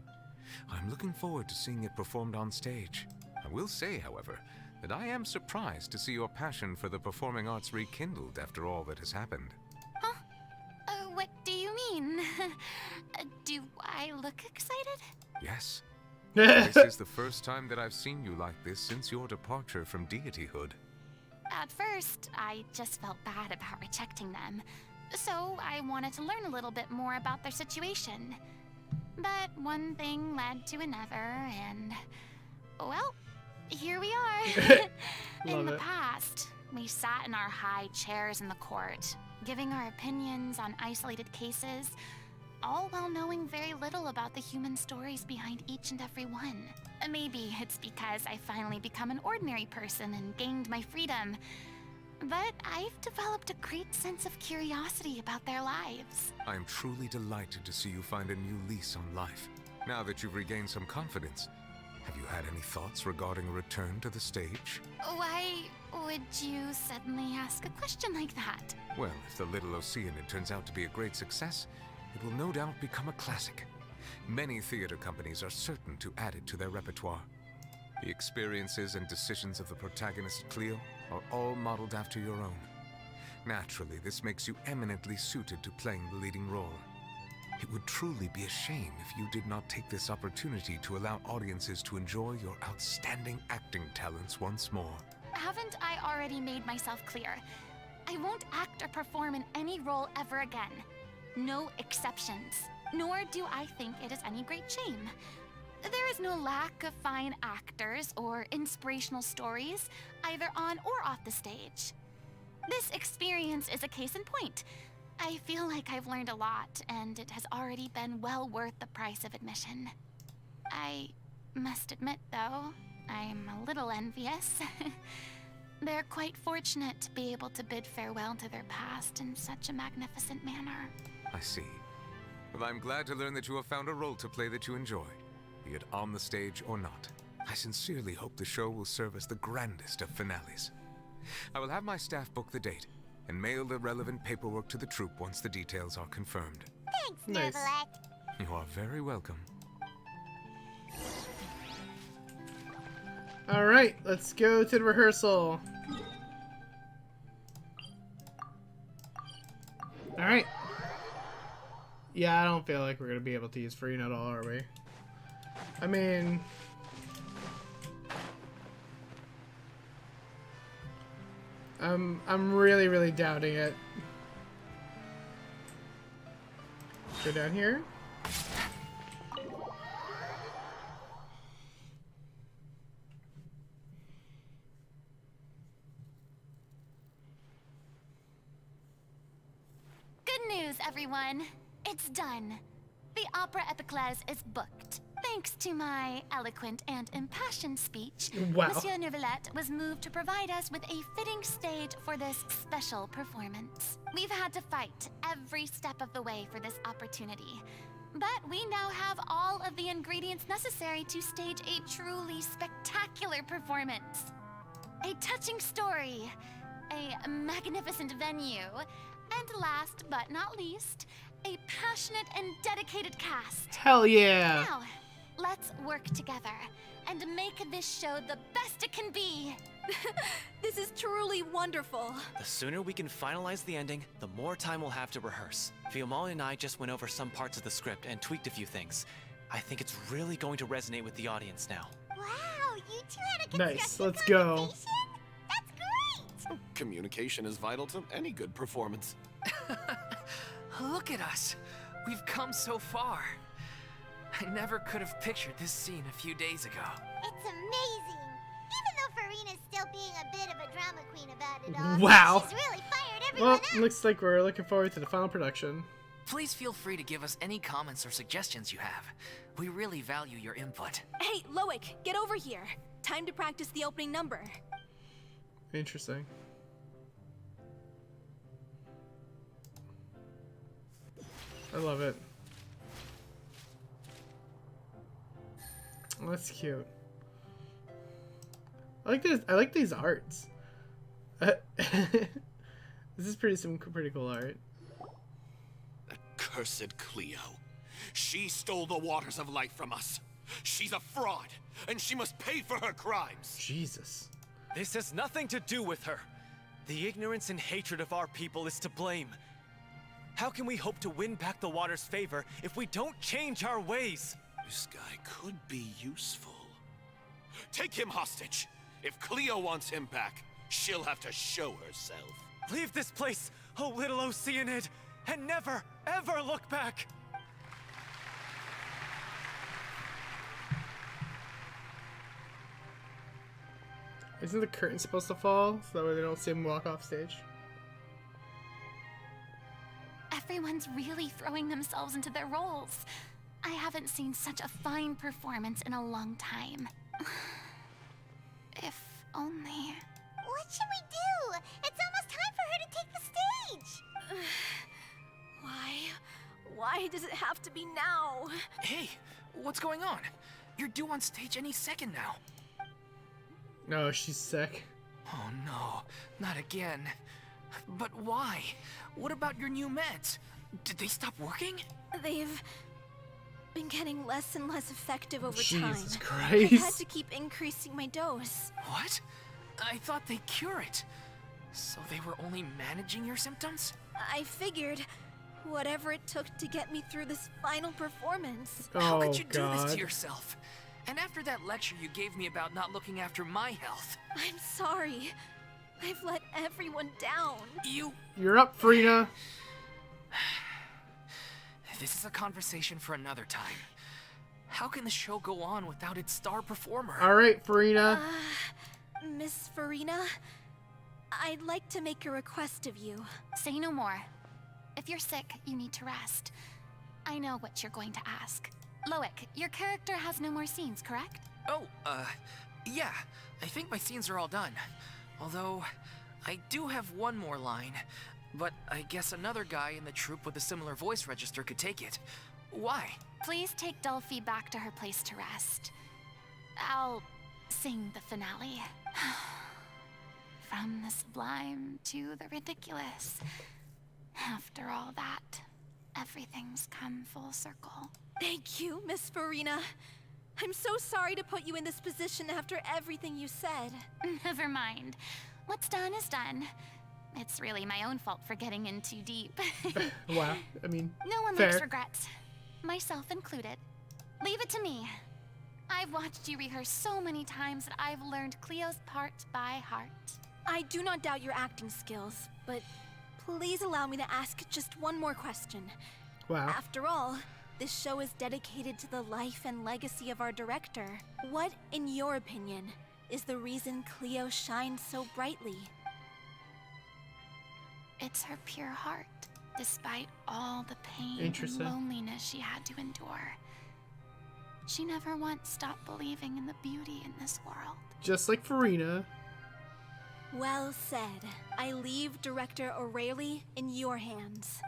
I'm looking forward to seeing it performed on stage. I will say, however, that I am surprised to see your passion for the performing arts rekindled after all that has happened. Huh? What do you mean? Do I look excited? Yes. This is the first time that I've seen you like this since your departure from deityhood. At first, I just felt bad about rejecting them. So I wanted to learn a little bit more about their situation. But one thing led to another, and... well, here we are. In the past, we sat in our high chairs in the court, giving our opinions on isolated cases, all while knowing very little about the human stories behind each and every one. Maybe it's because I finally become an ordinary person and gained my freedom, but I've developed a great sense of curiosity about their lives. I am truly delighted to see you find a new lease on life. Now that you've regained some confidence, have you had any thoughts regarding a return to the stage? Why would you suddenly ask a question like that? Well, if the little Oceanid turns out to be a great success, it will no doubt become a classic. Many theater companies are certain to add it to their repertoire. The experiences and decisions of the protagonist, Cleo, are all modeled after your own. Naturally, this makes you eminently suited to playing the leading role. It would truly be a shame if you did not take this opportunity to allow audiences to enjoy your outstanding acting talents once more. Haven't I already made myself clear? I won't act or perform in any role ever again. No exceptions. Nor do I think it is any great shame. There is no lack of fine actors or inspirational stories, either on or off the stage. This experience is a case in point. I feel like I've learned a lot, and it has already been well worth the price of admission. I must admit, though, I'm a little envious. They're quite fortunate to be able to bid farewell to their past in such a magnificent manner. I see. Well, I'm glad to learn that you have found a role to play that you enjoy, be it on the stage or not. I sincerely hope the show will serve as the grandest of finales. I will have my staff book the date and mail the relevant paperwork to the troupe once the details are confirmed. Thanks, Novelet. You are very welcome. Alright, let's go to the rehearsal. Alright. Yeah, I don't feel like we're gonna be able to use Furina at all, are we? I mean... I'm really, really doubting it. Go down here. Good news, everyone. It's done. The Opera Epiclese is booked. Thanks to my eloquent and impassioned speech, Wow. Monsieur Novelet was moved to provide us with a fitting stage for this special performance. We've had to fight every step of the way for this opportunity, but we now have all of the ingredients necessary to stage a truly spectacular performance. A touching story, a magnificent venue, and last but not least, a passionate and dedicated cast. Hell yeah! Now, let's work together and make this show the best it can be. This is truly wonderful. The sooner we can finalize the ending, the more time we'll have to rehearse. Fiumali and I just went over some parts of the script and tweaked a few things. I think it's really going to resonate with the audience now. Wow, you two had a Nice, constructive let's go. conversation? That's great! Communication is vital to any good performance. Look at us. We've come so far. I never could have pictured this scene a few days ago. It's amazing. Even though Furina's still being a bit of a drama queen about it all, Wow. she's really fired everyone Well, up. looks like we're looking forward to the final production. Please feel free to give us any comments or suggestions you have. We really value your input. Hey, Loic, get over here. Time to practice the opening number. Interesting. I love it. Oh, that's cute. I like this. I like these arts. This is pretty cool art. That cursed Cleo. She stole the waters of life from us. She's a fraud, and she must pay for her crimes. Jesus. This has nothing to do with her. The ignorance and hatred of our people is to blame. How can we hope to win back the water's favor if we don't change our ways? This guy could be useful. Take him hostage. If Cleo wants him back, she'll have to show herself. Leave this place, oh little Oceanid, and never, ever look back! Isn't the curtain supposed to fall so that way they don't see him walk off stage? Everyone's really throwing themselves into their roles. I haven't seen such a fine performance in a long time. If only... What should we do? It's almost time for her to take the stage. Why does it have to be now? Hey, what's going on? You're due on stage any second now. No, she's sick. Oh no, not again. But why? What about your new meds? Did they stop working? They've been getting less and less effective over time. Jesus I've Christ. had to keep increasing my dose. What? I thought they cure it. So they were only managing your symptoms? I figured whatever it took to get me through this final performance. How Oh, could you do this God. to yourself? And after that lecture you gave me about not looking after my health, I'm sorry. I've let everyone down. You're up, Furina. This is a conversation for another time. How can the show go on without its star performer? All right, Furina. Miss Furina, I'd like to make a request of you. Say no more. If you're sick, you need to rest. I know what you're going to ask. Loic, your character has no more scenes, correct? Oh, yeah. I think my scenes are all done. Although, I do have one more line. But I guess another guy in the troupe with a similar voice register could take it. Why? Please take Delphi back to her place to rest. I'll sing the finale. From the sublime to the ridiculous. After all that, everything's come full circle. Thank you, Miss Furina. I'm so sorry to put you in this position after everything you said. Never mind. What's done is done. It's really my own fault for getting in too deep. Wow. I mean, No one fair. likes regrets, myself included. Leave it to me. I've watched you rehearse so many times that I've learned Cleo's part by heart. I do not doubt your acting skills, but please allow me to ask just one more question. Wow. After all, this show is dedicated to the life and legacy of our director. What, in your opinion, is the reason Cleo shines so brightly? It's her pure heart, despite all the pain and Interesting. loneliness she had to endure. She never once stopped believing in the beauty in this world. Just like Furina. Well said. I leave Director O'Reilly in your hands.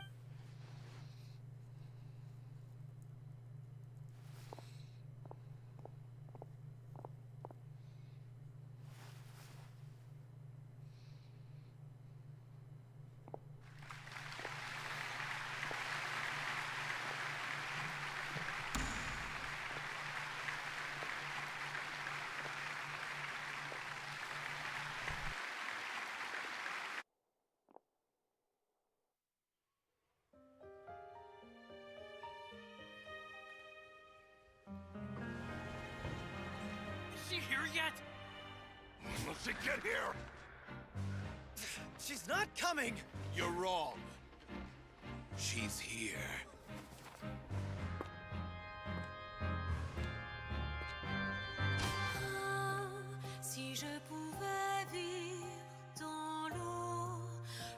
Is she here yet? Will she get here? She's not coming! You're wrong. She's here. Si je pouvais vivre dans l'eau,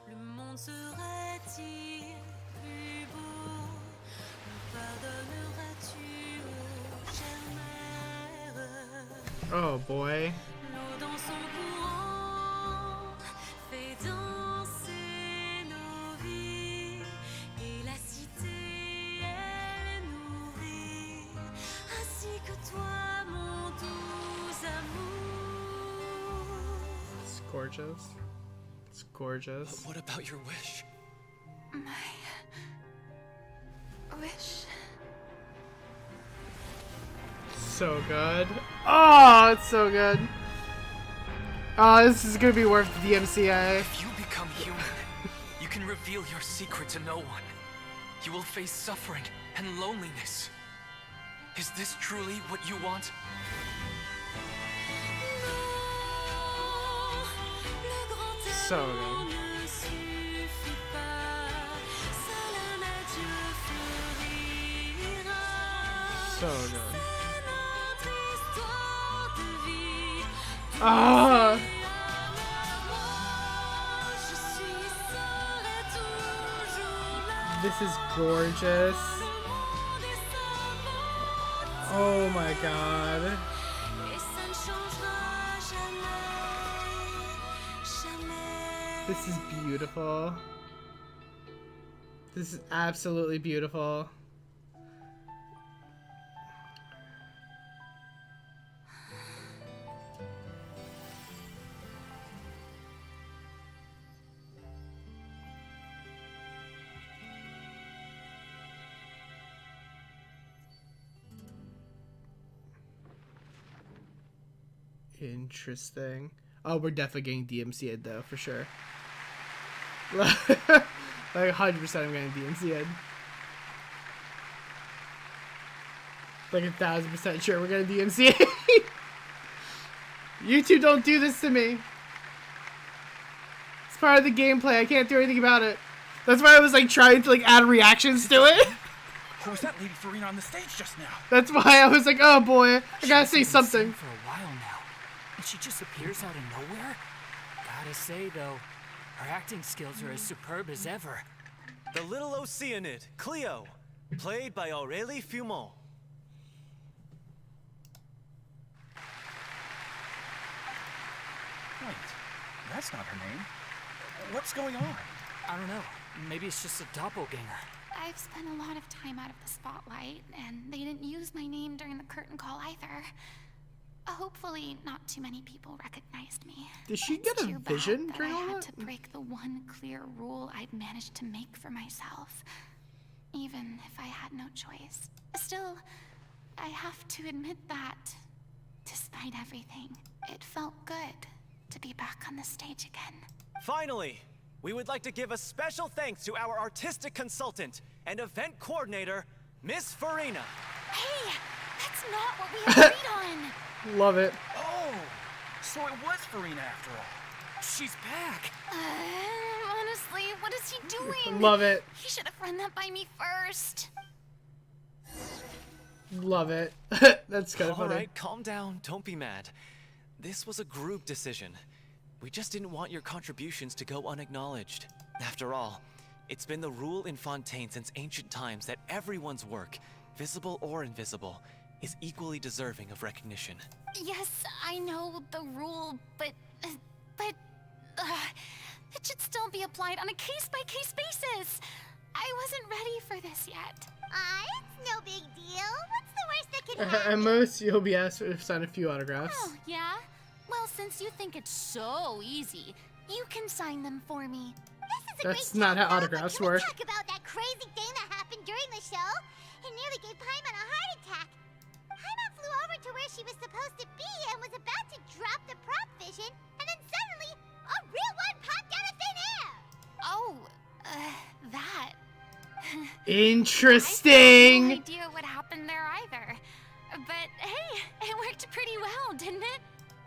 le monde serait-il plus beau? Oh boy. L'eau dans son courant fait danser nos vies et la cité elle nourrit ainsi que toi mon doux amour. It's gorgeous. It's gorgeous. But what about your wish? My wish. So good. Oh, it's so good. Oh, this is gonna be worth the DMCA. If you become human, you can reveal your secret to no one. You will face suffering and loneliness. Is this truly what you want? So good. So good. Ah! This is gorgeous. Oh my god. This is beautiful. This is absolutely beautiful. Interesting. Oh, we're definitely getting DMCA'd though, for sure. Like 100% I'm getting DMCA'd. Like 1000% sure we're getting DMCA. You two don't do this to me. It's part of the gameplay. I can't do anything about it. That's why I was like trying to like add reactions to it. Who was that lady Furina on the stage just now? That's why I was like, oh boy, I gotta say something. For a while now, and she just appears out of nowhere. Gotta say though, her acting skills are as superb as ever. The little Oceanid, Cleo, played by Aurélie Fumont. Wait, that's not her name. What's going on? I don't know. Maybe it's just a doppelganger. I've spent a lot of time out of the spotlight, and they didn't use my name during the curtain call either. Hopefully, not too many people recognized me. Did she It's get a too bad vision that during I all had that? to break the one clear rule I'd managed to make for myself, even if I had no choice. Still, I have to admit that, despite everything, it felt good to be back on the stage again. Finally, we would like to give a special thanks to our artistic consultant and event coordinator, Miss Furina. Hey, that's not what we agreed on! Love it. Oh, so it was Furina after all. She's back! Honestly, what is he doing? Love it. He should have run that by me first. Love it. That's kind of funny. Alright, calm down, don't be mad. This was a group decision. We just didn't want your contributions to go unacknowledged. After all, it's been the rule in Fontaine since ancient times that everyone's work, visible or invisible, is equally deserving of recognition. Yes, I know the rule, but it should still be applied on a case-by-case basis. I wasn't ready for this yet. It's no big deal. What's the worst that could happen? At most, you'll be asked to sign a few autographs. Oh, yeah? Well, since you think it's so easy, you can sign them for me. That's not how autographs work. Talk about that crazy thing that happened during the show. It nearly gave Paimon a heart attack. Paimon flew over to where she was supposed to be and was about to drop the prop vision, and then suddenly, a real one popped out of thin air! Oh, that. Interesting. I have no idea what happened there either. But hey, it worked pretty well, didn't it?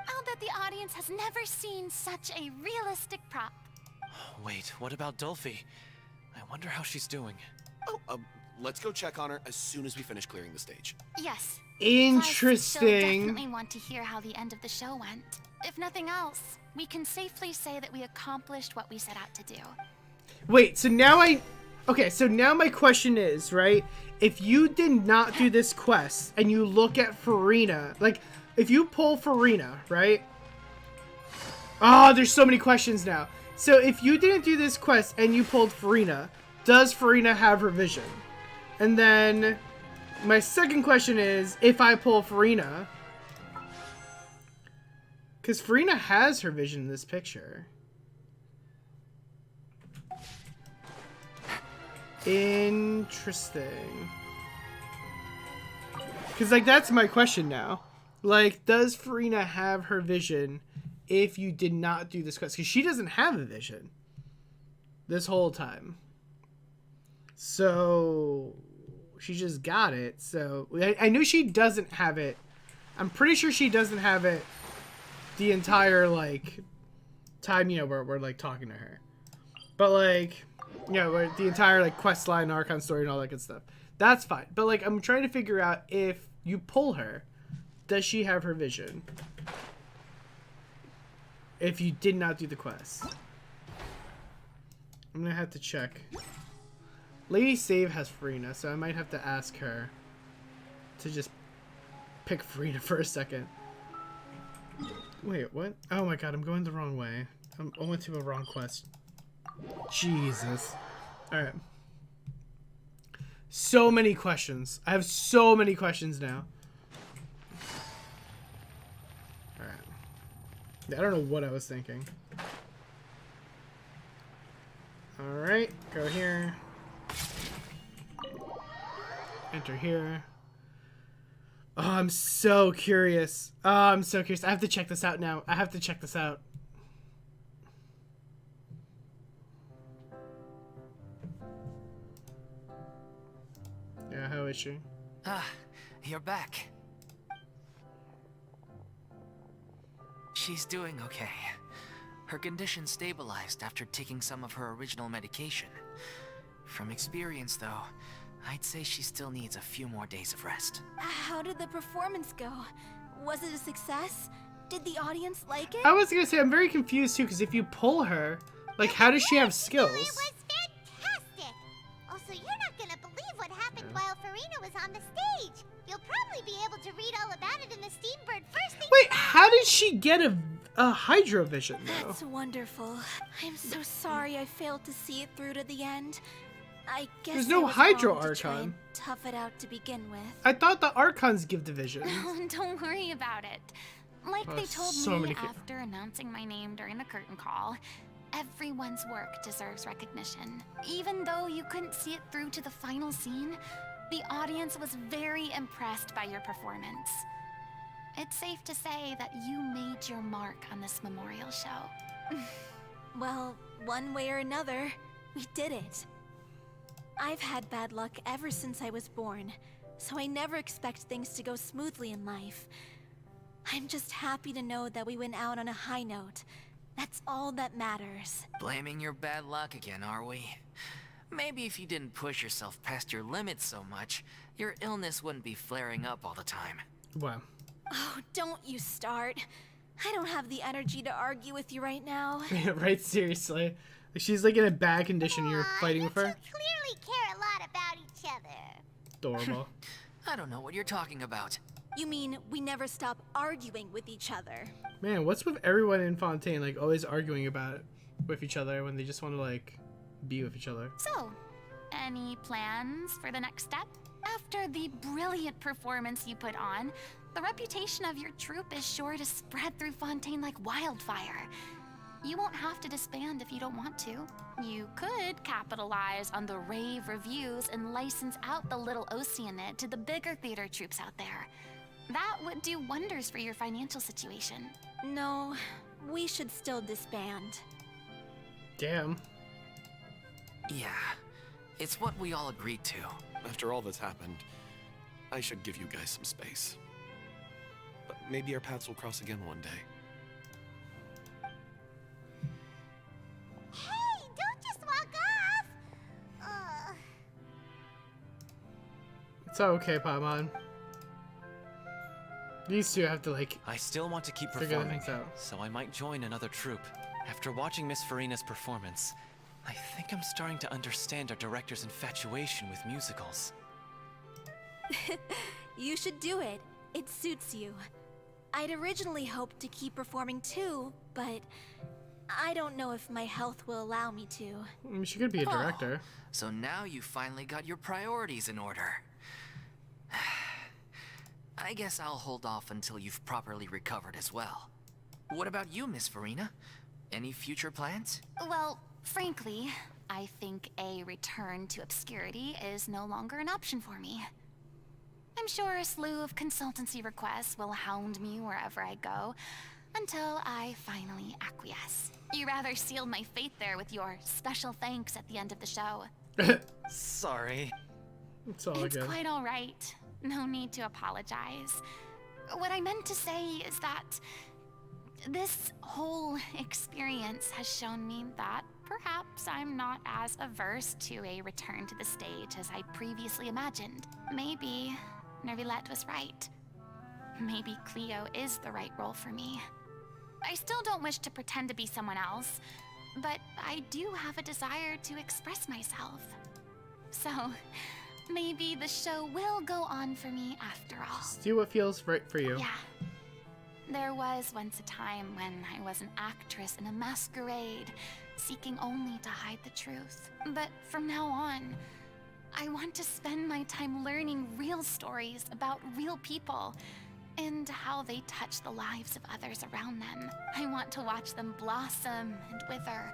I'll bet the audience has never seen such a realistic prop. Wait, what about Dolphy? I wonder how she's doing. Oh, let's go check on her as soon as we finish clearing the stage. Yes. Interesting. Plus, she'll definitely want to hear how the end of the show went. If nothing else, we can safely say that we accomplished what we set out to do. Wait, so now okay, so now my question is, right? If you did not do this quest and you look at Furina, like, if you pull Furina, right? Oh, there's so many questions now. So if you didn't do this quest and you pulled Furina, does Furina have her vision? And then my second question is, if I pull Furina, because Furina has her vision in this picture. Interesting. Because, like, that's my question now. Like, does Furina have her vision if you did not do this quest? Because she doesn't have a vision this whole time. So, she just got it. So, I knew she doesn't have it. I'm pretty sure she doesn't have it the entire, like, time, you know, we're like, talking to her. But, like, you know, the entire, like, quest line, Archon story, and all that good stuff. That's fine. But, like, I'm trying to figure out if you pull her, does she have her vision? If you did not do the quest. I'm gonna have to check. Lady Save has Furina, so I might have to ask her to just pick Furina for a second. Wait, what? Oh my god, I'm going the wrong way. I went to a wrong quest. Jesus. Alright. So many questions. I have so many questions now. Alright. I don't know what I was thinking. Alright, go here. Enter here. Oh, I'm so curious. Oh, I'm so curious. I have to check this out now. I have to check this out. Yeah, how is she? Ah, you're back. She's doing okay. Her condition stabilized after taking some of her original medication. From experience, though, I'd say she still needs a few more days of rest. How did the performance go? Was it a success? Did the audience like it? I was gonna say, I'm very confused too, because if you pull her, like, how does she have skills? It was fantastic. Also, you're not gonna believe what happened while Furina was on the stage. You'll probably be able to read all about it in the Steambird first thing. Wait, how did she get a Hydro Vision, though? That's wonderful. I'm so sorry I failed to see it through to the end. I guess There's no I was Hydro wrong to try Archon. and tough it out to begin with. I thought the Archons give divisions. Oh, don't worry about it. Like Oh, they told so me many after announcing my name during the curtain call, everyone's work deserves recognition. Even though you couldn't see it through to the final scene, the audience was very impressed by your performance. It's safe to say that you made your mark on this memorial show. Well, one way or another, we did it. I've had bad luck ever since I was born, so I never expect things to go smoothly in life. I'm just happy to know that we went out on a high note. That's all that matters. Blaming your bad luck again, are we? Maybe if you didn't push yourself past your limits so much, your illness wouldn't be flaring up all the time. Wow. Oh, don't you start. I don't have the energy to argue with you right now. Right, seriously. She's like in a bad condition, you're fighting with her? Clearly care a lot about each other. Adorable. I don't know what you're talking about. You mean we never stop arguing with each other? Man, what's with everyone in Fontaine, like, always arguing about it with each other when they just want to, like, be with each other? So, any plans for the next step? After the brilliant performance you put on, the reputation of your troupe is sure to spread through Fontaine like wildfire. You won't have to disband if you don't want to. You could capitalize on the rave reviews and license out the little Oceanid to the bigger theater troupes out there. That would do wonders for your financial situation. No, we should still disband. Damn. Yeah, it's what we all agreed to. After all that's happened, I should give you guys some space. But maybe our paths will cross again one day. Hey, don't just walk off! It's okay, Paimon. These two have to, like, I still want to keep figure performing, things out. so I might join another troupe. After watching Miss Furina's performance, I think I'm starting to understand our director's infatuation with musicals. You should do it. It suits you. I'd originally hoped to keep performing too, but I don't know if my health will allow me to. I mean, she could be a director. So now you finally got your priorities in order. I guess I'll hold off until you've properly recovered as well. What about you, Miss Furina? Any future plans? Well, frankly, I think a return to obscurity is no longer an option for me. I'm sure a slew of consultancy requests will hound me wherever I go, until I finally acquiesce. You rather sealed my fate there with your special thanks at the end of the show. Sorry. It's all It's good. quite all right. No need to apologize. What I meant to say is that this whole experience has shown me that perhaps I'm not as averse to a return to the stage as I previously imagined. Maybe Nervilette was right. Maybe Cleo is the right role for me. I still don't wish to pretend to be someone else, but I do have a desire to express myself. So, maybe the show will go on for me after all. Just do what feels right for you. Yeah. There was once a time when I was an actress in a masquerade, seeking only to hide the truth. But from now on, I want to spend my time learning real stories about real people and how they touch the lives of others around them. I want to watch them blossom and wither,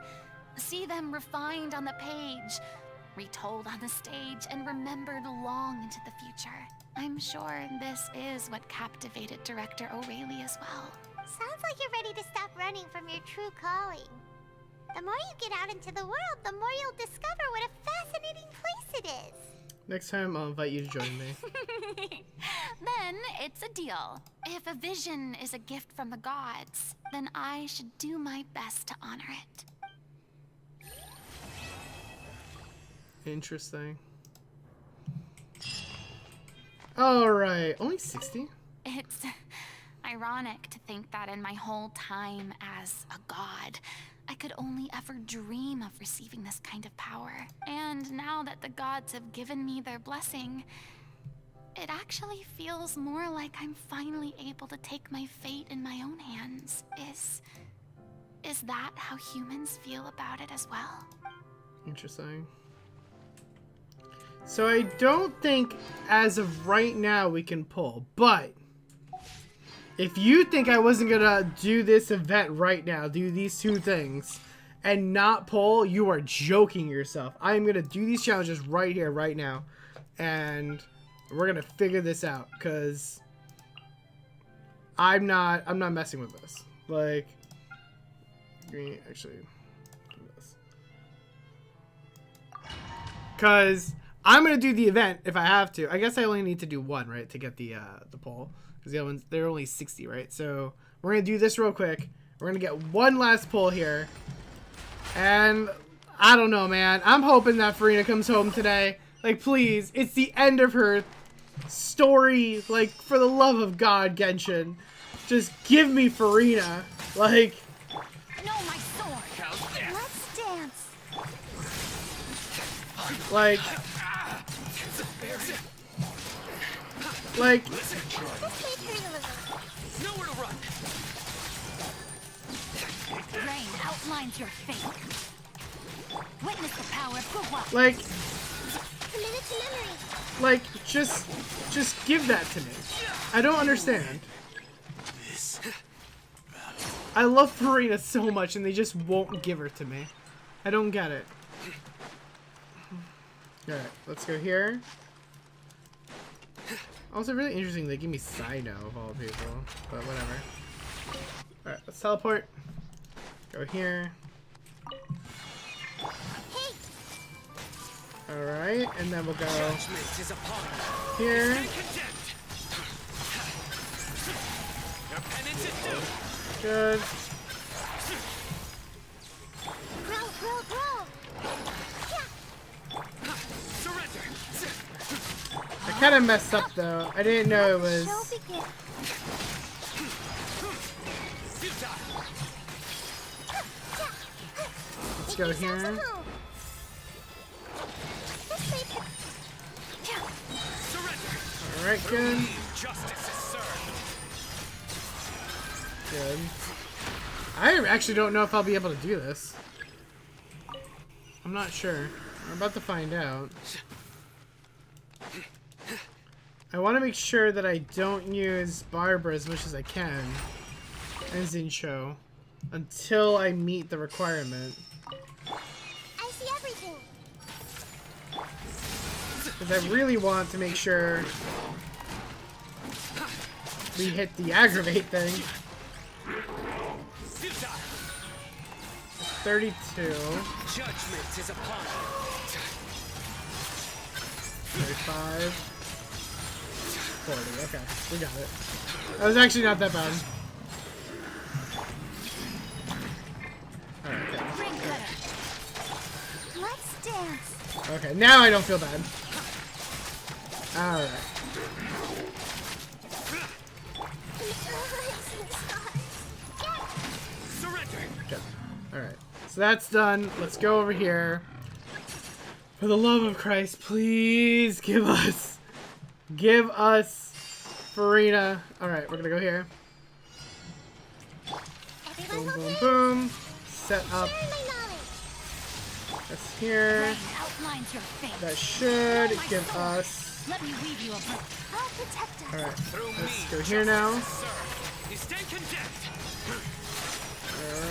see them refined on the page, retold on the stage, and remembered long into the future. I'm sure this is what captivated director O'Reilly as well. Sounds like you're ready to stop running from your true calling. The more you get out into the world, the more you'll discover what a fascinating place it is. Next time, I'll invite you to join me. Then it's a deal. If a vision is a gift from the gods, then I should do my best to honor it. Interesting. Alright, only 60? It's ironic to think that in my whole time as a god, I could only ever dream of receiving this kind of power. And now that the gods have given me their blessing, it actually feels more like I'm finally able to take my fate in my own hands. Is that how humans feel about it as well? Interesting. So I don't think as of right now we can pull, but if you think I wasn't gonna do this event right now, do these two things, and not pull, you are joking yourself. I'm gonna do these challenges right here, right now, and we're gonna figure this out, because I'm not messing with this. Like, actually, do this. Because I'm gonna do the event if I have to. I guess I only need to do one, right, to get the poll. Because the other ones, they're only 60, right? So we're gonna do this real quick. We're gonna get one last pull here. And I don't know, man. I'm hoping that Furina comes home today. Like, please. It's the end of her story. Like, for the love of God, Genshin. Just give me Furina. Like... No, my sword! Let's dance. Like... Like... Nowhere to run. Rain outlines your fate. Witness the power of Gua. Like... Commit it to memory. Like, just give that to me. I don't understand. I love Furina so much and they just won't give her to me. I don't get it. Alright, let's go here. Also really interesting they give me Sino of all people. But whatever. Alright, let's teleport. Go here. Alright, and then we'll go here. Good. I kind of messed up though. I didn't know it was. Let's go here. Alright, good. Good. I actually don't know if I'll be able to do this. I'm not sure. We're about to find out. I want to make sure that I don't use Barbara as much as I can. And Zincho. Until I meet the requirement. I see everything. Because I really want to make sure we hit the aggravate thing. 32. Judgment is upon 35. 40. Okay, we got it. That was actually not that bad. Alright, okay. Let's dance. Okay, now I don't feel bad. Alright. Okay. Alright. So that's done. Let's go over here. For the love of Christ, please give us Furina. Alright, we're gonna go here. Boom, boom, boom. Set up. That's here. That should give us. Let me weave you a book. I'll protect us. Alright, let's go here now.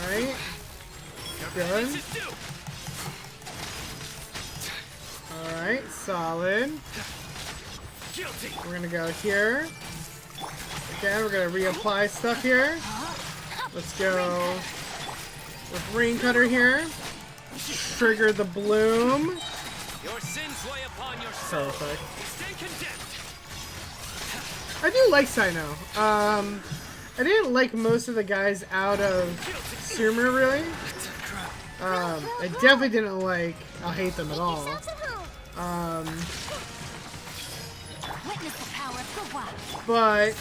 Alright. Good. Alright, solid. We're gonna go here. Again, we're gonna reapply stuff here. Let's go with Ring Cutter here. Trigger the bloom. Your sins weigh upon your Perfect. Stay condemned. I do like Sino. I didn't like most of the guys out of Sumer, really. I definitely didn't like I'll hate them at all. But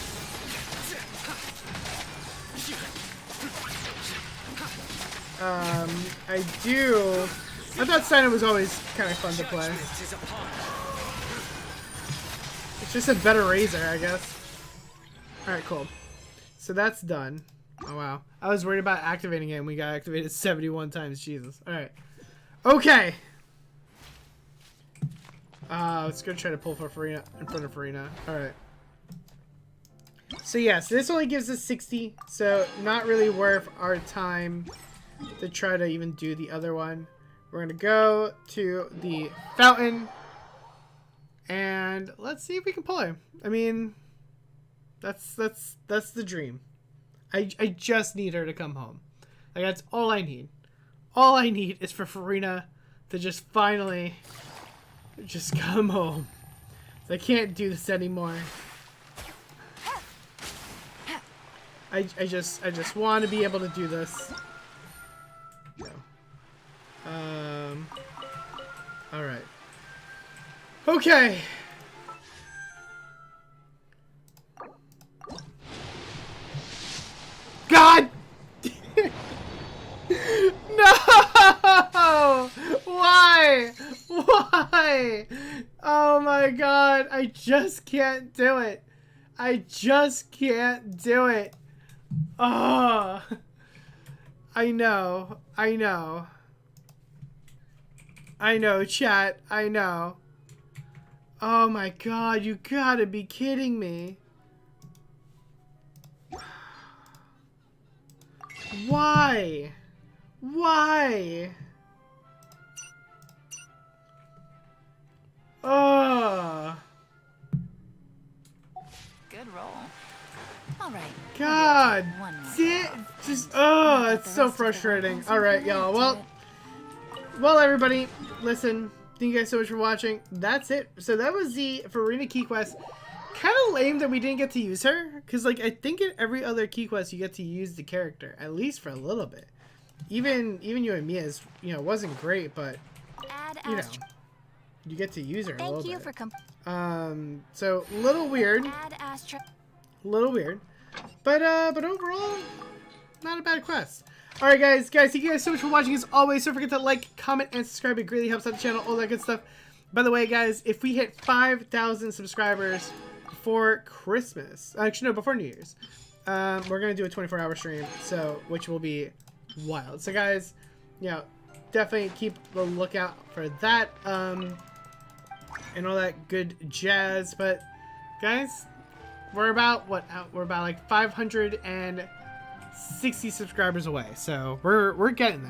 I thought Sino was always kind of fun to play. It's just a better Razor, I guess. Alright, cool. So that's done. Oh, wow. I was worried about activating it, and we got activated 71 times. Jesus. Alright. Okay. Let's go try to pull for Furina in front of Furina. Alright. So, yes, this only gives us 60, so not really worth our time to try to even do the other one. We're going to go to the fountain, and let's see if we can pull her. I mean, that's the dream. I just need her to come home. Like, that's all I need. All I need is for Furina to just finally just come home. I can't do this anymore. I just want to be able to do this. No. Alright. Okay. God! No! Why? Why? Oh my god, I just can't do it. I just can't do it. Oh. I know. I know. I know, chat. I know. Oh my god, you gotta be kidding me. Why? Why? Oh. Good roll. All right. God. Just oh, it's so frustrating. All right, y'all. Well, everybody, listen. Thank you guys so much for watching. That's it. So that was the Furina Key Quest. Kind of lame that we didn't get to use her, because like I think in every other Key Quest you get to use the character at least for a little bit. Even you and Mia's, wasn't great, but you get to use her a little bit. So a little weird. Little weird, but overall, not a bad quest. All right, guys, thank you guys so much for watching. As always, don't forget to like, comment, and subscribe. It greatly helps out the channel, all that good stuff. By the way, guys, if we hit 5,000 subscribers before Christmas, actually no, before New Year's, we're gonna do a 24-hour stream, so which will be wild. So guys, you know, definitely keep the lookout for that, and all that good jazz. But guys, we're about like 560 subscribers away, so we're getting there.